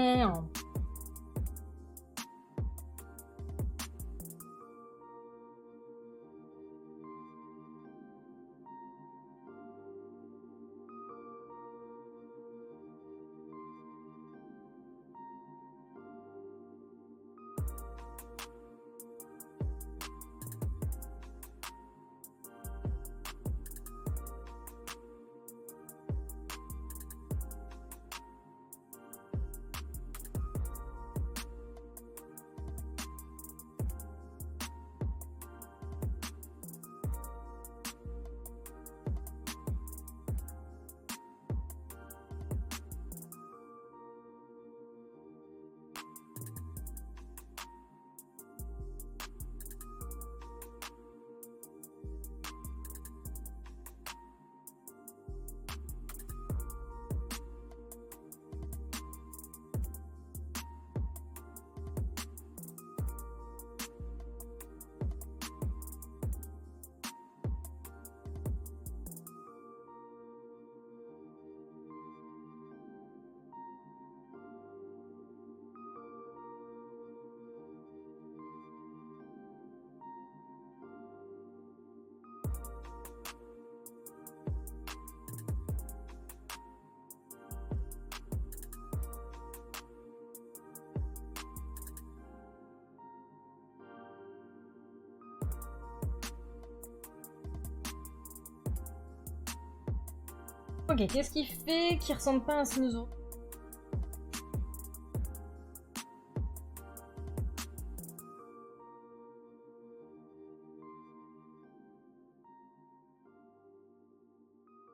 A: Ok, qu'est-ce qu'il fait qui ressemble pas à un Sinozo?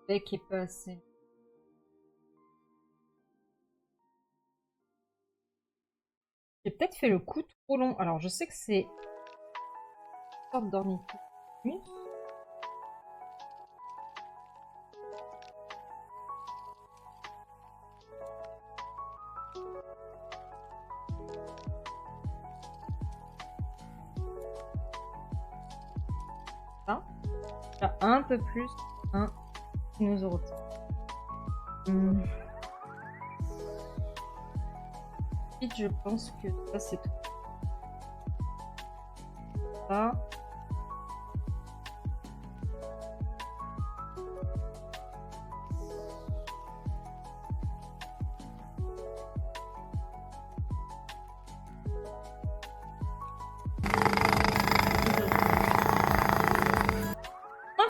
A: Le bec est pas assez. J'ai peut-être fait le coup trop long. Alors, je sais que c'est une sorte d'ornithopus. Ça, là, un peu plus un Sinosauroptère. Ensuite, je pense que ça c'est tout. Ça.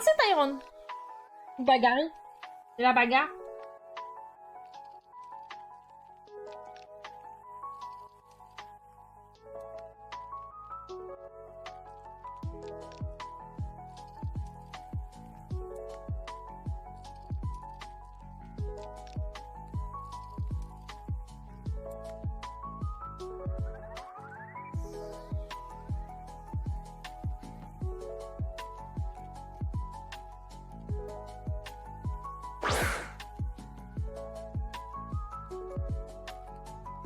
A: lancer, Tyrone? Ou Bagari? C'est la bagarre?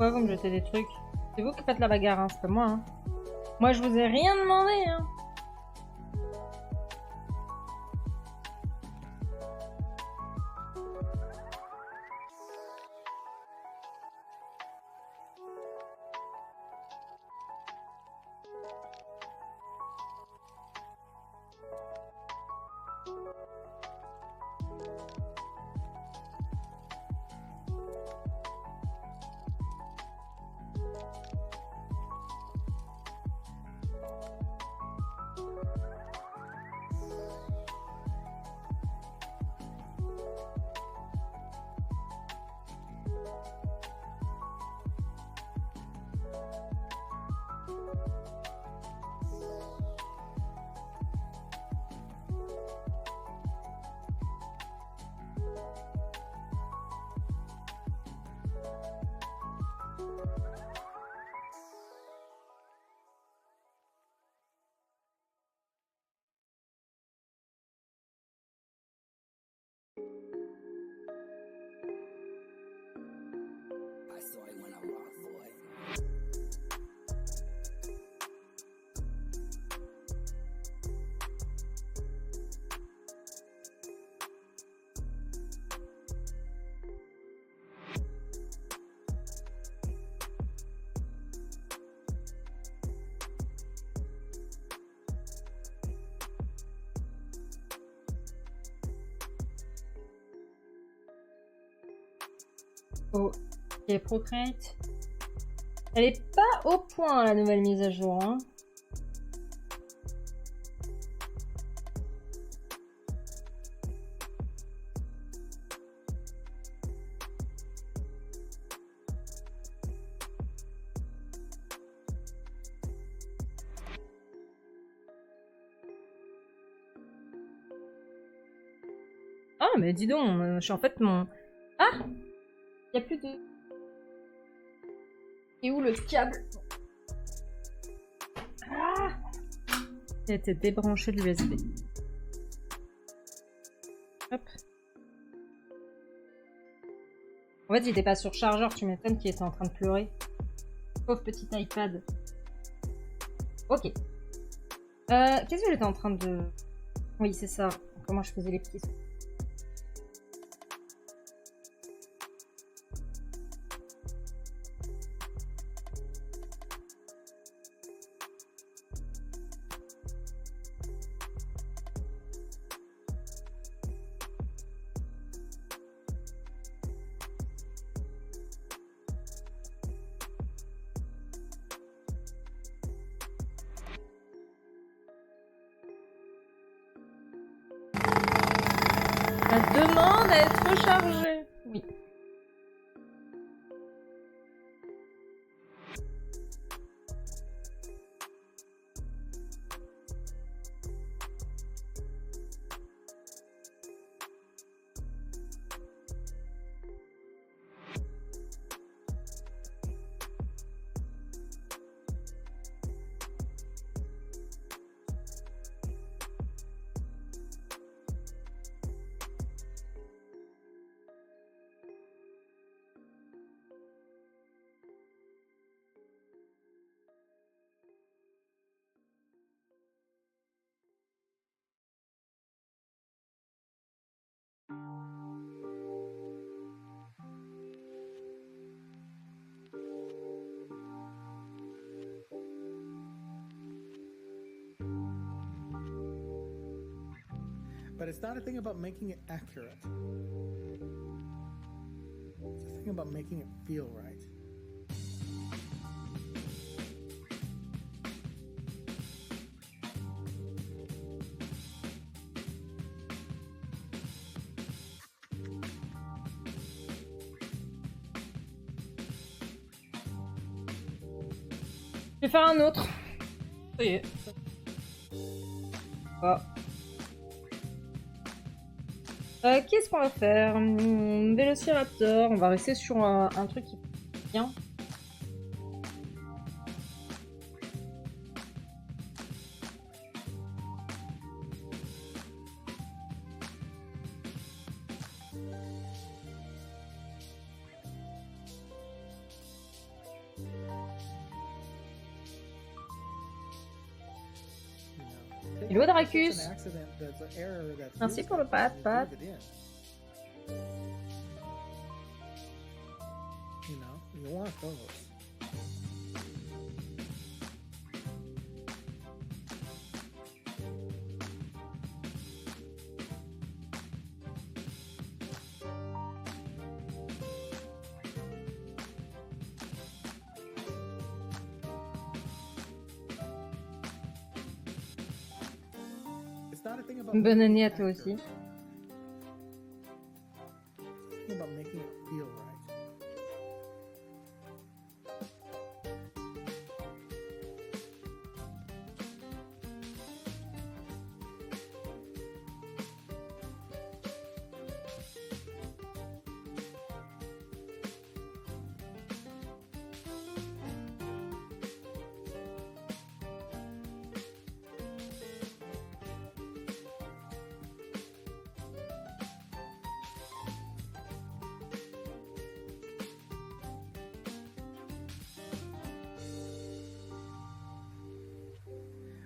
A: Pourquoi vous me jetez des trucs? C'est vous qui faites la bagarre, hein, c'est pas moi. Hein. Moi, je vous ai rien demandé. Hein. Oh, ok, Procreate. Elle est pas au point la nouvelle mise à jour. Hein. Ah, mais dis donc, je suis en fait mon... Ah! Y a plus de... Et où le câble? Ah! Il a été débranché de l'USB. Hop. En fait, il était pas sur chargeur, tu m'étonnes qu'il était en train de pleurer. Pauvre petit iPad. Ok. Qu'est-ce que j'étais en train de... Oui, c'est ça. Comment je faisais les petits... Ça demande à être rechargé. Oui.
C: But it's not a thing about making it accurate. It's a thing about making it feel right.
A: Je vais faire un autre. Ça y est. Ah. Qu'est-ce qu'on va faire? Vélociraptor. On va rester sur un truc qui est bien. Hello Dracus. Merci pour le pat.
C: You know, you want those. It's not a thing about
A: Bonne
C: making
A: année
C: it
A: à toi aussi.
C: accurate. It's a thing about making it feel right.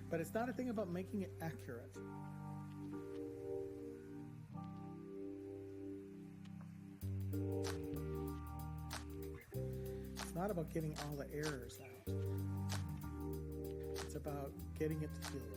C: But it's not a thing about making it accurate. It's not about getting all the errors out. It's about getting it to feel right.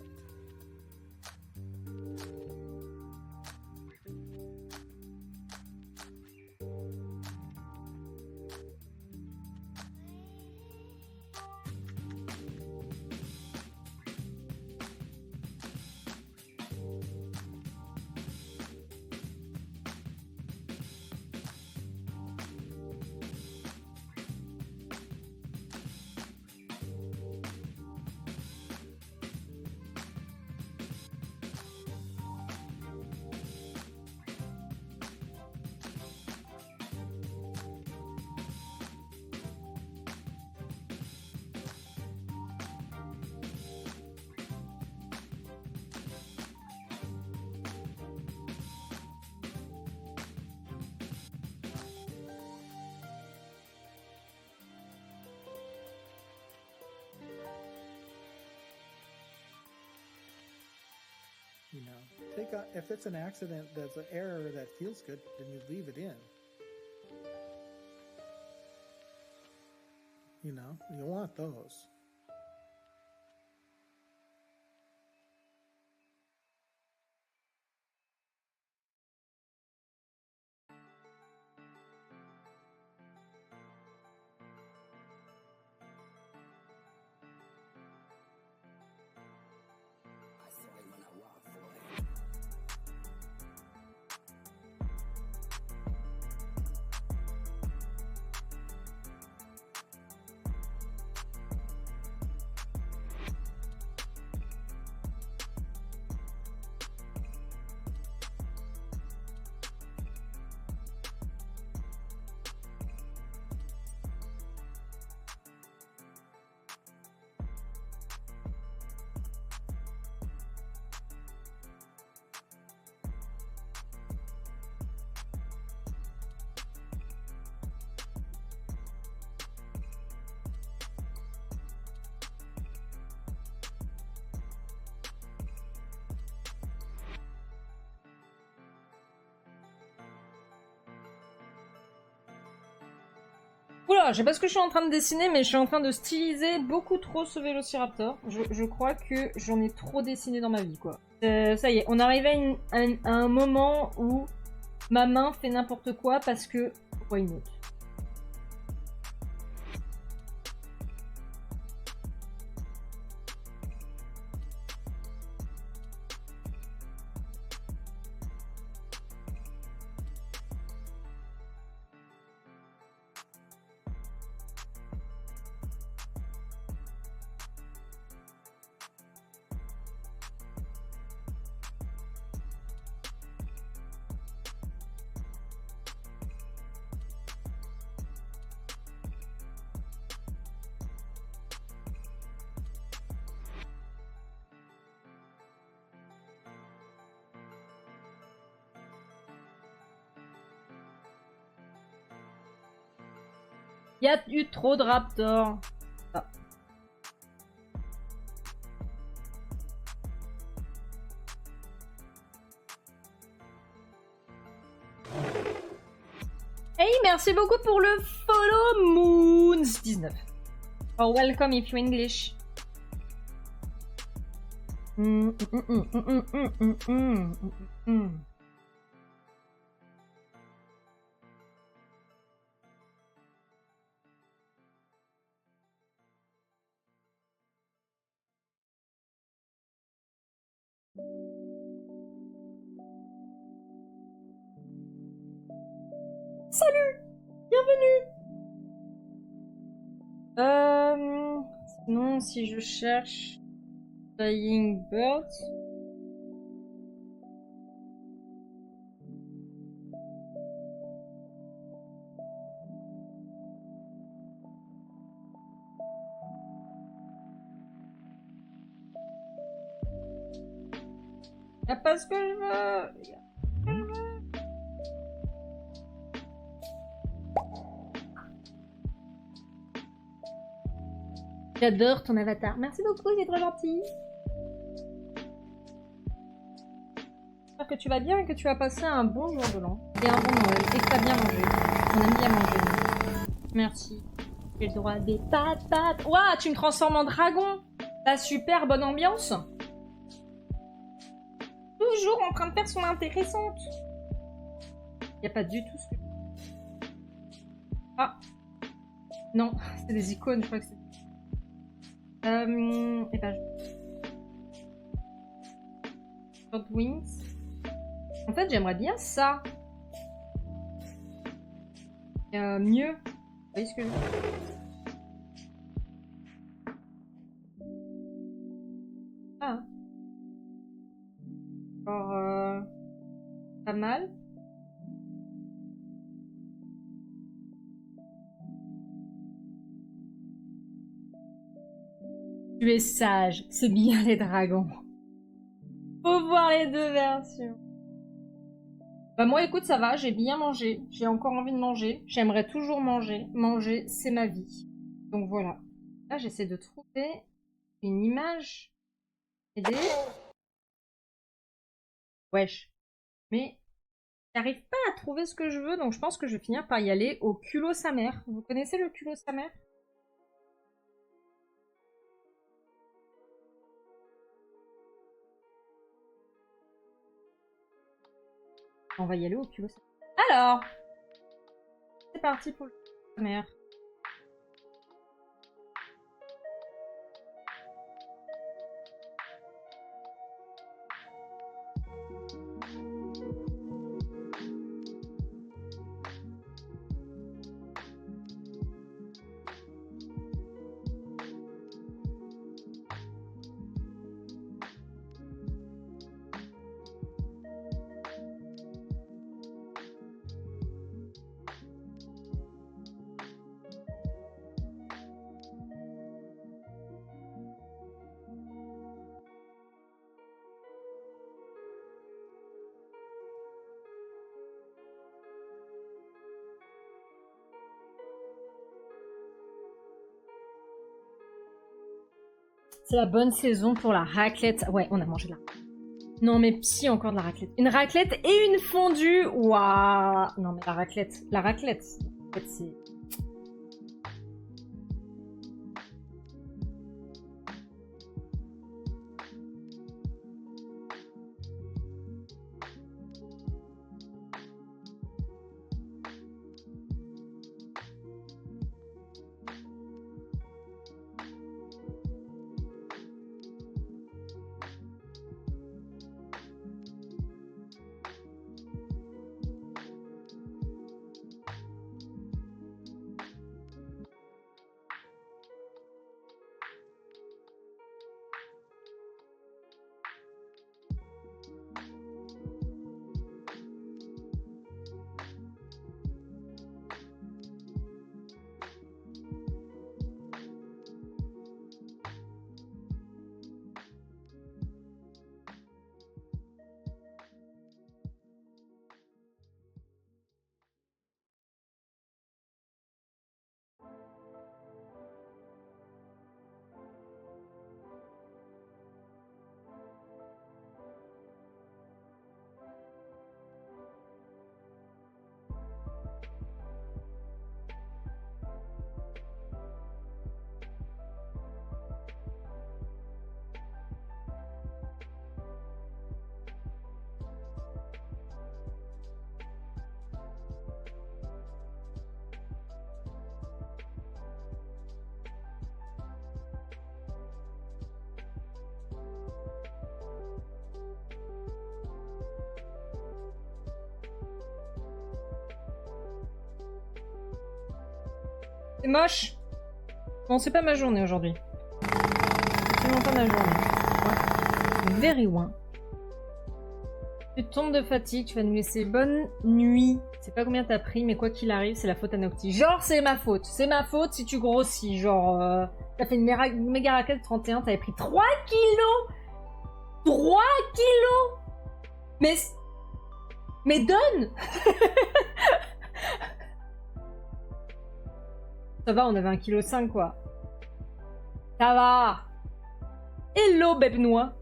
C: You know, if it's an accident that's an error that feels good, then you leave it in. You know, you want those.
A: Oula, je sais pas ce que je suis en train de dessiner, mais je suis en train de styliser beaucoup trop ce Vélociraptor. Je crois que j'en ai trop dessiné dans ma vie, quoi. Ça y est, on arrive à un moment où ma main fait n'importe quoi parce que... Why not? Il y a eu trop de raptors. Ah. Hey, merci beaucoup pour le follow Moons19. Oh, welcome if you English. Salut, bienvenue. Sinon, si je cherche Flying Birds. Y'a pas ce que je veux. J'adore ton avatar. Merci beaucoup, il est très gentil. J'espère que tu vas bien et que tu vas passer un bon jour de l'an. Et un bon Noël. Et que t'as bien mangé. On aime bien manger. Merci. J'ai le droit à des patates. Ouah, tu me transformes en dragon. La super bonne ambiance. Toujours en train de faire son intéressante. Y a pas du tout ce que... Ah. Non, c'est des icônes, je crois que c'est... Et ben... Short Wings. En fait, j'aimerais bien ça. Mieux. Vous voyez ce que je veux dire? Ah. Alors, pas mal. Tu es sage, c'est bien les dragons. Faut voir les deux versions. Bah moi écoute ça va, j'ai bien mangé, j'ai encore envie de manger, j'aimerais toujours manger, manger c'est ma vie. Donc voilà. Là j'essaie de trouver une image. Aider. Wesh. Mais j'arrive pas à trouver ce que je veux, donc je pense que je vais finir par y aller au culot sa mère. Vous connaissez le culot sa mère? On va y aller au culot sa mère. Alors, c'est parti pour le culot sa mère. C'est la bonne saison pour la raclette. Ouais, on a mangé de la... Non, mais si, encore de la raclette. Une raclette et une fondue. Waouh. Non, mais la raclette. La raclette, en fait, c'est... C'est moche. Bon, c'est pas ma journée aujourd'hui. C'est absolument pas ma journée. Ouais. Very loin. Tu tombes de fatigue, tu vas nous laisser bonne nuit. C'est pas combien t'as pris, mais quoi qu'il arrive, c'est la faute à Noctis. Genre, c'est ma faute. C'est ma faute si tu grossis. Genre, t'as fait une méga raquette 31, t'avais pris 3 kilos 3 kilos Mais donne Ça va, on avait 1,5 kg, quoi. Ça va. Hello, bébé noix.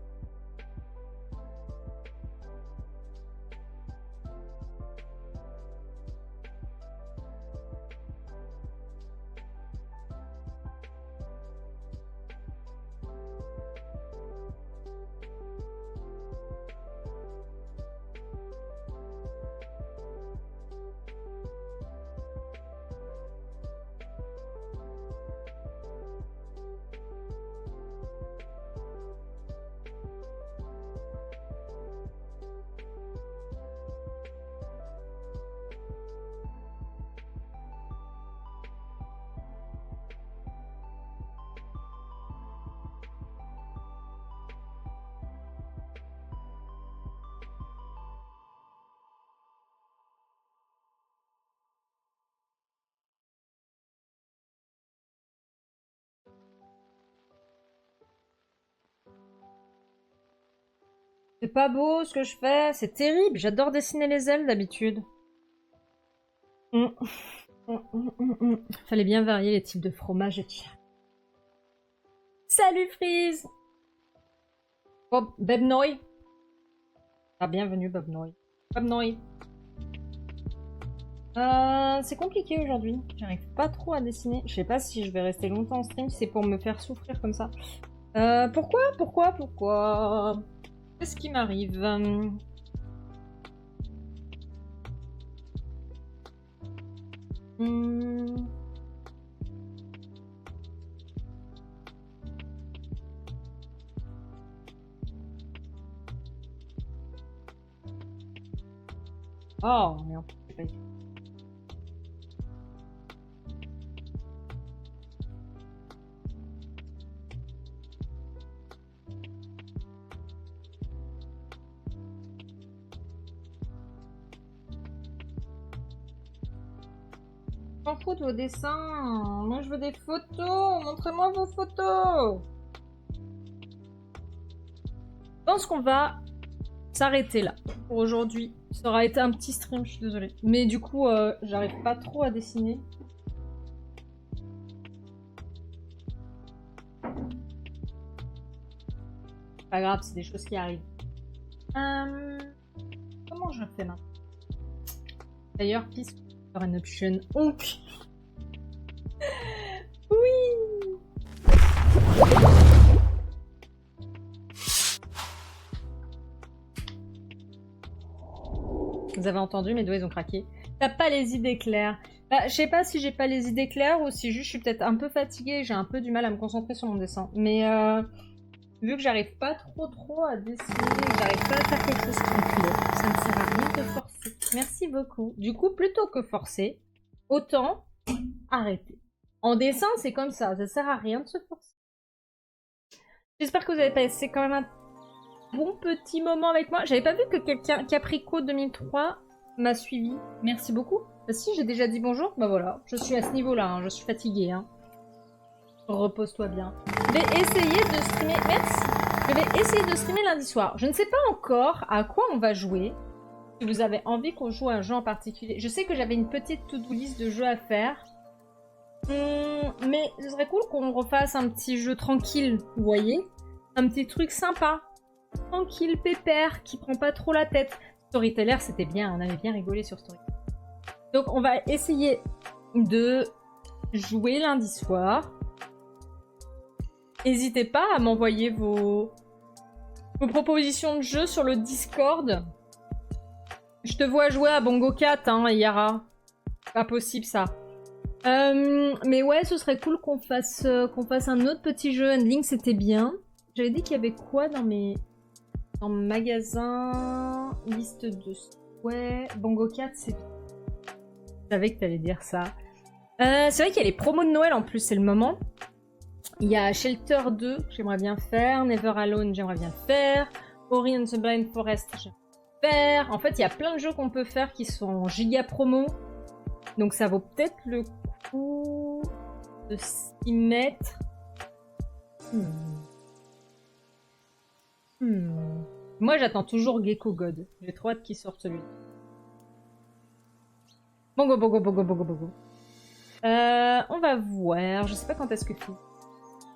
A: C'est pas beau ce que je fais, c'est terrible. J'adore dessiner les ailes d'habitude. Fallait bien varier les types de fromage et tiens. Salut Freeze. Bob Bebnoy. Ah, bienvenue Bebnoy. Bebnoy. C'est compliqué aujourd'hui. J'arrive pas trop à dessiner. Je sais pas si je vais rester longtemps en stream, si c'est pour me faire souffrir comme ça. Pourquoi Qu'est-ce qui m'arrive? Oh merde, j'ai pas écrit. Je m'en fous de vos dessins. Moi je veux des photos. Montrez-moi vos photos. Je pense qu'on va s'arrêter là pour aujourd'hui. Ça aura été un petit stream, je suis désolée. Mais du coup, j'arrive pas trop à dessiner. Pas grave, c'est des choses qui arrivent. Comment je fais maintenant? D'ailleurs, please, for an option. Ok. Oui. Vous avez entendu, mes doigts ils ont craqué. T'as pas les idées claires. Bah, je sais pas si j'ai pas les idées claires ou si juste je suis peut-être un peu fatiguée, j'ai un peu du mal à me concentrer sur mon dessin. Mais vu que j'arrive pas trop à dessiner, que j'arrive pas à faire quelque chose qui me plaît, ça ne sert à rien de forcer. Merci beaucoup. Du coup, plutôt que forcer, autant arrêter. En dessin, c'est comme ça sert à rien de se forcer. J'espère que vous avez passé quand même un bon petit moment avec moi. J'avais pas vu que quelqu'un, Caprico 2003, m'a suivi. Merci beaucoup. Bah si, j'ai déjà dit bonjour. Bah voilà, je suis à ce niveau-là, hein. Je suis fatiguée. Hein. Repose-toi bien. Je vais essayer de streamer... Merci. Je vais essayer de streamer lundi soir. Je ne sais pas encore à quoi on va jouer. Si vous avez envie qu'on joue à un jeu en particulier. Je sais que j'avais une petite to-do list de jeux à faire. Mais ce serait cool qu'on refasse un petit jeu tranquille, vous voyez? Un petit truc sympa. Tranquille, pépère, qui prend pas trop la tête. Storyteller, c'était bien, on avait bien rigolé sur Storyteller. Donc on va essayer de jouer lundi soir. N'hésitez pas à m'envoyer vos propositions de jeu sur le Discord. Je te vois jouer à Bongo Cat, hein, Yara. Pas possible ça. Mais ouais, ce serait cool qu'on fasse un autre petit jeu. Handling, c'était bien. J'avais dit qu'il y avait quoi dans mes... Dans magasin, liste de... Ouais, Bongo 4, c'est... Je savais que t'allais dire ça. C'est vrai qu'il y a les promos de Noël en plus, c'est le moment. Il y a Shelter 2, j'aimerais bien faire. Never Alone, j'aimerais bien faire. Ori and the Blind Forest, j'aimerais bien faire. En fait, il y a plein de jeux qu'on peut faire qui sont en giga promo. Donc ça vaut peut-être le coup de s'y mettre. Moi, j'attends toujours Gecko God. J'ai trop hâte qu'il sorte celui-là. Bongo. On va voir. Je sais pas quand est-ce que tu...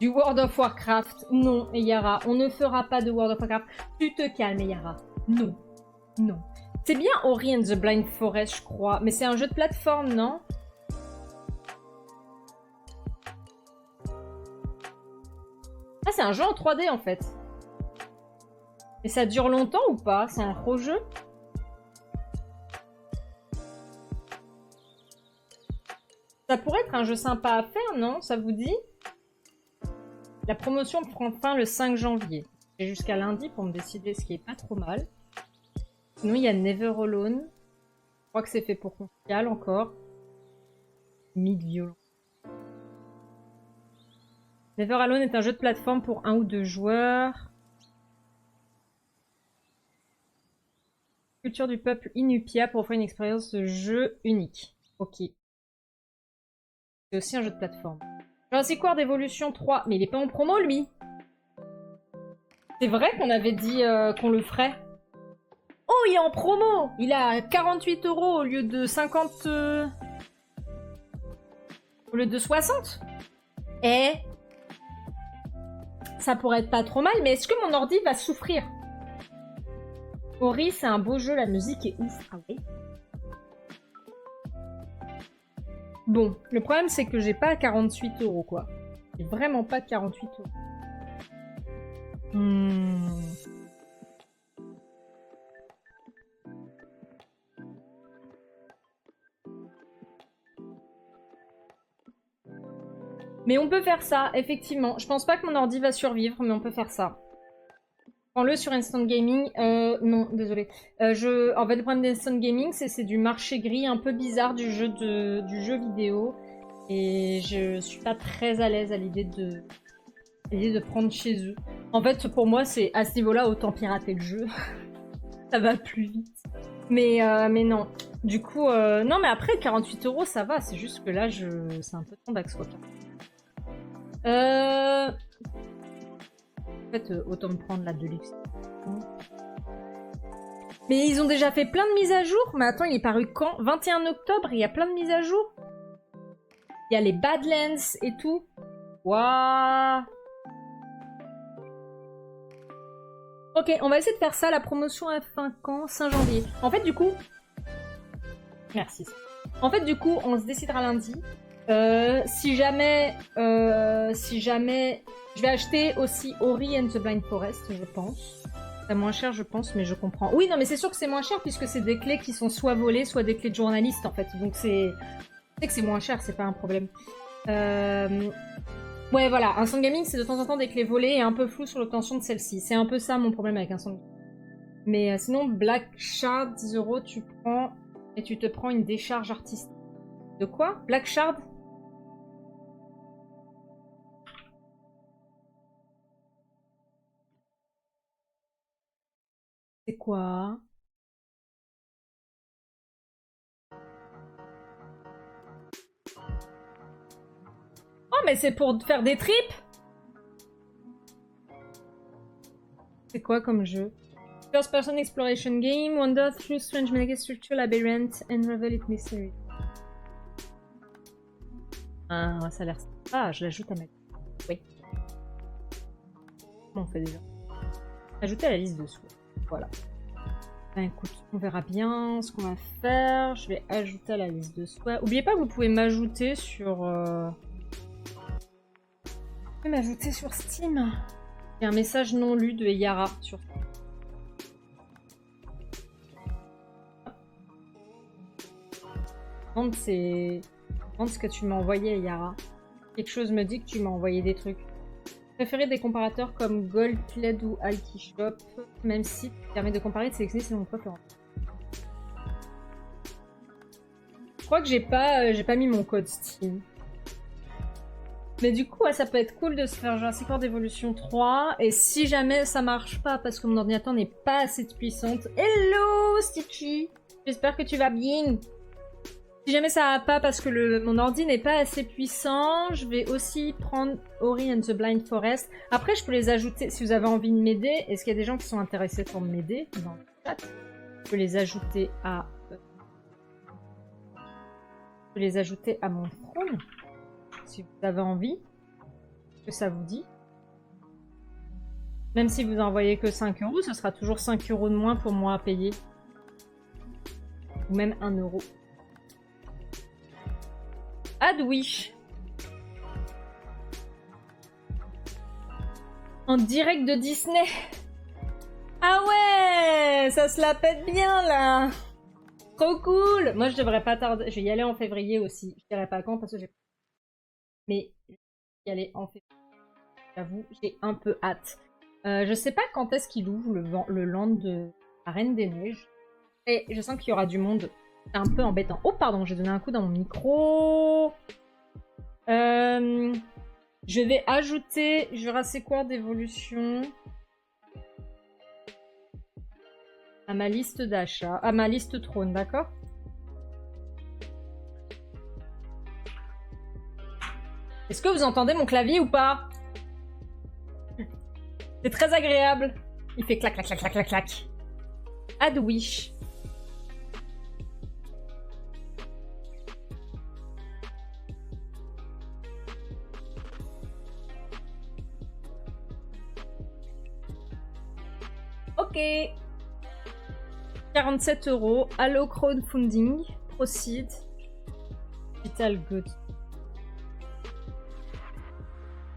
A: Du World of Warcraft. Non, Yara. On ne fera pas de World of Warcraft. Tu te calmes, Yara. Non. C'est bien Ori and the Blind Forest, je crois. Mais c'est un jeu de plateforme, non? Ah, c'est un jeu en 3D, en fait. Et ça dure longtemps ou pas? C'est un gros jeu? Ça pourrait être un jeu sympa à faire, non? Ça vous dit? La promotion prend fin le 5 janvier. J'ai jusqu'à lundi pour me décider, ce qui est pas trop mal. Sinon, il y a Never Alone. Je crois que c'est fait pour Confial encore. Mid violent. Never Alone est un jeu de plateforme pour 1 ou 2 joueurs. Culture du peuple Inupia pour offrir une expérience de jeu unique. Ok. C'est aussi un jeu de plateforme. Jurassic World Evolution 3. Mais il est pas en promo, lui. C'est vrai qu'on avait dit qu'on le ferait. Oh, il est en promo. Il a 48 € au lieu de 50... Au lieu de 60. Eh, ça pourrait être pas trop mal, mais est-ce que mon ordi va souffrir? Ori, c'est un beau jeu, la musique est ouf. Ah oui. Bon, le problème c'est que j'ai pas 48 € quoi. J'ai vraiment pas 48 €. Mais on peut faire ça, effectivement. Je pense pas que mon ordi va survivre, mais on peut faire ça. Prends-le sur Instant Gaming. Non, désolé. En fait, le problème d'Instant Gaming, c'est du marché gris un peu bizarre du jeu vidéo. Et je suis pas très à l'aise à l'idée de prendre chez eux. En fait, pour moi, c'est à ce niveau-là, autant pirater le jeu. Ça va plus vite. Mais non. Du coup, non, mais après, 48 €, ça va. C'est juste que là, c'est un peu tendax, quoi. En fait, autant me prendre la Deluxe. Mais ils ont déjà fait plein de mises à jour. Mais attends, il est paru quand? 21 octobre, il y a plein de mises à jour. Il y a les Badlands et tout. Waouh. Ok, on va essayer de faire ça. La promotion à fin quand? 5 janvier. En fait, du coup... Merci. En fait, du coup, on se décidera lundi. Si jamais... Je vais acheter aussi Ori and the Blind Forest, je pense. C'est moins cher, je pense, mais je comprends. Oui, non, mais c'est sûr que c'est moins cher puisque c'est des clés qui sont soit volées, soit des clés de journalistes, en fait. Donc c'est que c'est moins cher, c'est pas un problème. Ouais, voilà. Instant Gaming, c'est de temps en temps des clés volées et un peu flou sur l'obtention de celle-ci. C'est un peu ça mon problème avec Instant Gaming. Mais sinon, Black Shard 0, tu prends et tu te prends une décharge artistique. De quoi? Black Shard? C'est quoi? Oh, mais c'est pour faire des trips? C'est quoi comme jeu? First person exploration game, wander through strange megastructure labyrinth and reveal its mystery. Ah, ça a l'air... Ah, je l'ajoute à ma... Oui. Comment on fait déjà? Ajouter à la liste de souhaits. Voilà. Ben écoute, on verra bien ce qu'on va faire. Je vais ajouter à la liste de souhaits. Oubliez pas que vous pouvez m'ajouter sur... Vous pouvez m'ajouter sur Steam. Il y a un message non lu de Yara sur... Demande ce que tu m'as envoyé, Yara. Quelque chose me dit que tu m'as envoyé des trucs. Préférez des comparateurs comme Goldpled ou Alkishop, même si permet de comparer et de sélectionner selon vos préférences. crois que j'ai pas mis mon code Steam. Mais du coup, ouais, ça peut être cool de se faire Jurassic World Evolution 3. Et si jamais ça marche pas parce que mon ordinateur n'est pas assez puissante. Hello Stitchy, j'espère que tu vas bien. Si jamais ça va pas parce que mon ordi n'est pas assez puissant, je vais aussi prendre Ori and the Blind Forest. Après, je peux les ajouter si vous avez envie de m'aider. Est-ce qu'il y a des gens qui sont intéressés pour m'aider dans le chat? Je peux les ajouter à... Je peux les ajouter à mon trône. Si vous avez envie, que ça vous dit. Même si vous envoyez que 5 €, ce sera toujours 5 € de moins pour moi à payer. Ou même 1 €. Add Wish. En direct de Disney. Ah ouais, ça se la pète bien là. Trop cool. Moi je devrais pas tarder. Je vais y aller en février aussi. Je dirais pas quand parce que j'ai... Mais je vais y aller en février. J'avoue, j'ai un peu hâte. Je sais pas quand est-ce qu'il ouvre le land de la Reine des Neiges. Et je sens qu'il y aura du monde. C'est un peu embêtant. Oh pardon, j'ai donné un coup dans mon micro. Je vais ajouter Jurassic World Evolution à ma liste d'achat, à ma liste trône, d'accord? Est-ce que vous entendez mon clavier ou pas? C'est très agréable. Il fait clac, clac, clac, clac, clac, clac. Add Wish. Ok. 47 €. Allo crowdfunding. Proceed. Digital goods.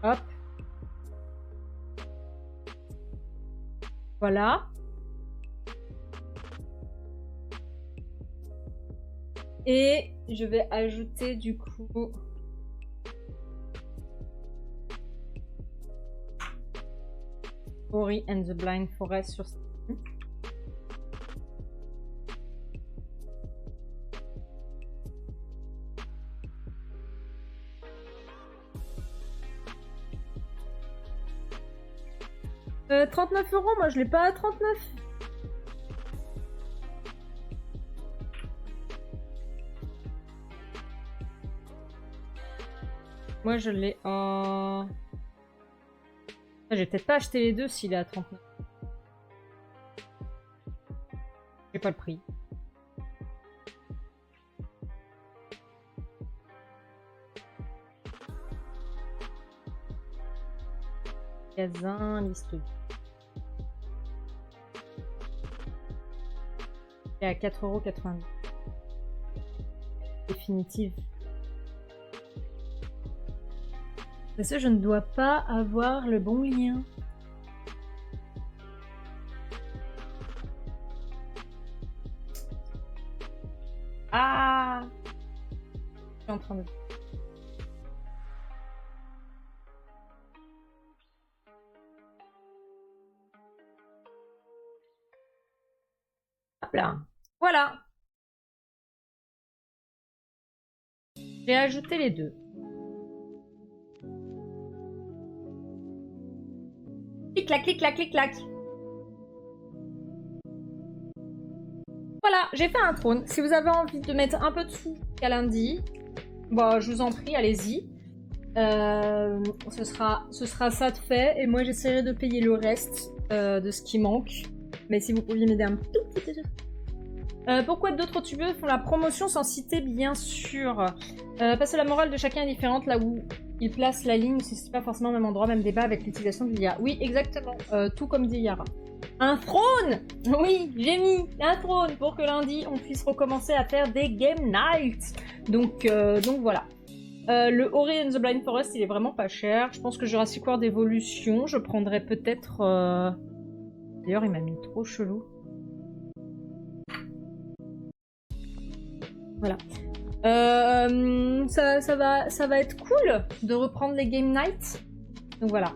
A: Hop. Voilà. Et je vais ajouter du coup... Ori and the Blind Forest sur Steam. Euh, 39 €, moi je l'ai pas à 39. Moi je l'ai à... J'ai peut-être pas acheté les deux s'il est à 39. J'ai pas le prix. Magasin, liste. Et à 4,90 €. Définitive. Parce que je ne dois pas avoir le bon lien. Ah! Je suis en train de... Hop là. Voilà. J'ai ajouté les deux. Clic, clac, clic, clac, clic, clac. Voilà, j'ai fait un trône. Si vous avez envie de mettre un peu de sous qu'à lundi, bon, je vous en prie, allez-y. Ce sera ça de fait. Et moi, j'essaierai de payer le reste de ce qui manque. Mais si vous pouviez m'aider un tout petit peu. Pourquoi d'autres youtubeurs font la promotion sans citer, bien sûr. Parce que la morale de chacun est différente, là où il place la ligne, c'est pas forcément au même endroit, même débat avec l'utilisation de l'IA. Oui, exactement. Tout comme dit Yara. Un trône! Oui, j'ai mis un trône pour que lundi, on puisse recommencer à faire des game nights. Donc voilà. Le Ori and the Blind Forest, il est vraiment pas cher. Je pense que Jurassic World Evolution, je prendrais peut-être... D'ailleurs, il m'a mis trop chelou. Voilà. Ça va être cool de reprendre les game nights. Donc voilà.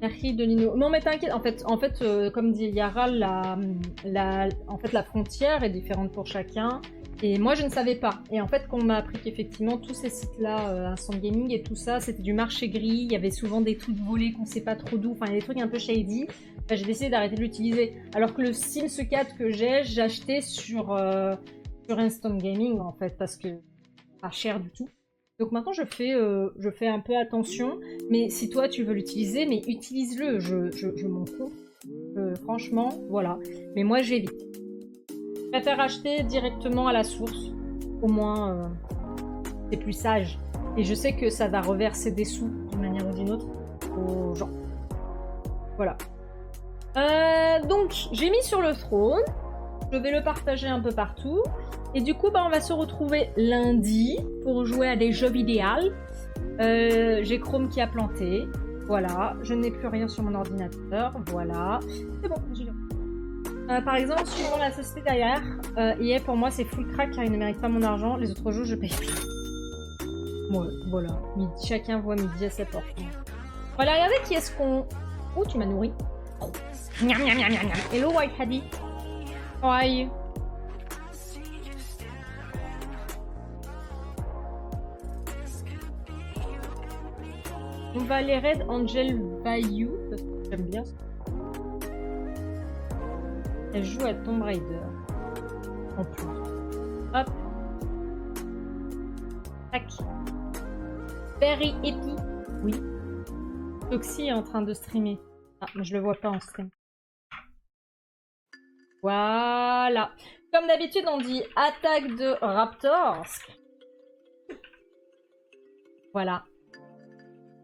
A: Merci de Lino. Non mais t'inquiète, en fait comme dit Yara, la frontière est différente pour chacun. Et moi, je ne savais pas. Et en fait, quand on m'a appris qu'effectivement, tous ces sites-là, Instant Gaming et tout ça, c'était du marché gris, il y avait souvent des trucs volés qu'on sait pas trop d'où, enfin, il y a des trucs un peu shady, bah, j'ai décidé d'arrêter de l'utiliser. Alors que le Sims 4 que j'ai acheté sur Instant Gaming, en fait, parce que pas cher du tout. Donc maintenant, je fais un peu attention, mais si toi, tu veux l'utiliser, mais utilise-le, je m'en fous. Franchement, voilà. Mais moi, j'évite. Je préfère acheter directement à la source. Au moins, c'est plus sage. Et je sais que ça va reverser des sous, d'une manière ou d'une autre, aux gens. Voilà. Donc, j'ai mis sur le trône. Je vais le partager un peu partout. Et du coup, bah, on va se retrouver lundi pour jouer à des jeux vidéo. J'ai Chrome qui a planté. Voilà. Je n'ai plus rien sur mon ordinateur. Voilà. C'est bon, j'ai par exemple, suivant la société derrière, EA pour moi c'est full crack car il ne mérite pas mon argent. Les autres jeux, je paye plus. Bon, voilà. Chacun voit midi à sa porte. Voilà, regardez qui est-ce qu'on... Oh, tu m'as nourri. Miam, miam, miam, miam, miam. Hello, White Haddy. How are you? On va aller raid Angel Bayou parce que j'aime bien ça. Elle joue à Tomb Raider. En plus. Hop. Tac. Berry Epi. Oui. Toxie est en train de streamer. Ah, mais je le vois pas en stream. Voilà. Comme d'habitude, on dit attaque de Raptors. Voilà.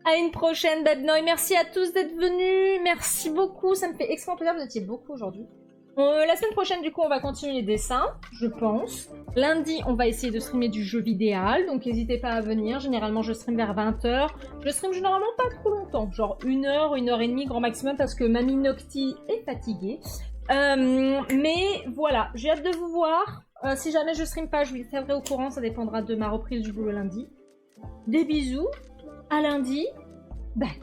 A: À une prochaine, Bad Noy. Merci à tous d'être venus. Merci beaucoup. Ça me fait extrêmement plaisir. Vous étiez beaucoup aujourd'hui. La semaine prochaine, du coup, on va continuer les dessins, je pense. Lundi, on va essayer de streamer du jeu vidéo. Donc, n'hésitez pas à venir. Généralement, je stream vers 20h. Je stream généralement pas trop longtemps. Genre 1h, 1h30 grand maximum parce que Mamie Nocti est fatiguée. Mais voilà, j'ai hâte de vous voir. Si jamais je stream pas, je vous tiendrai au courant. Ça dépendra de ma reprise du boulot lundi. Des bisous. À lundi. Bye.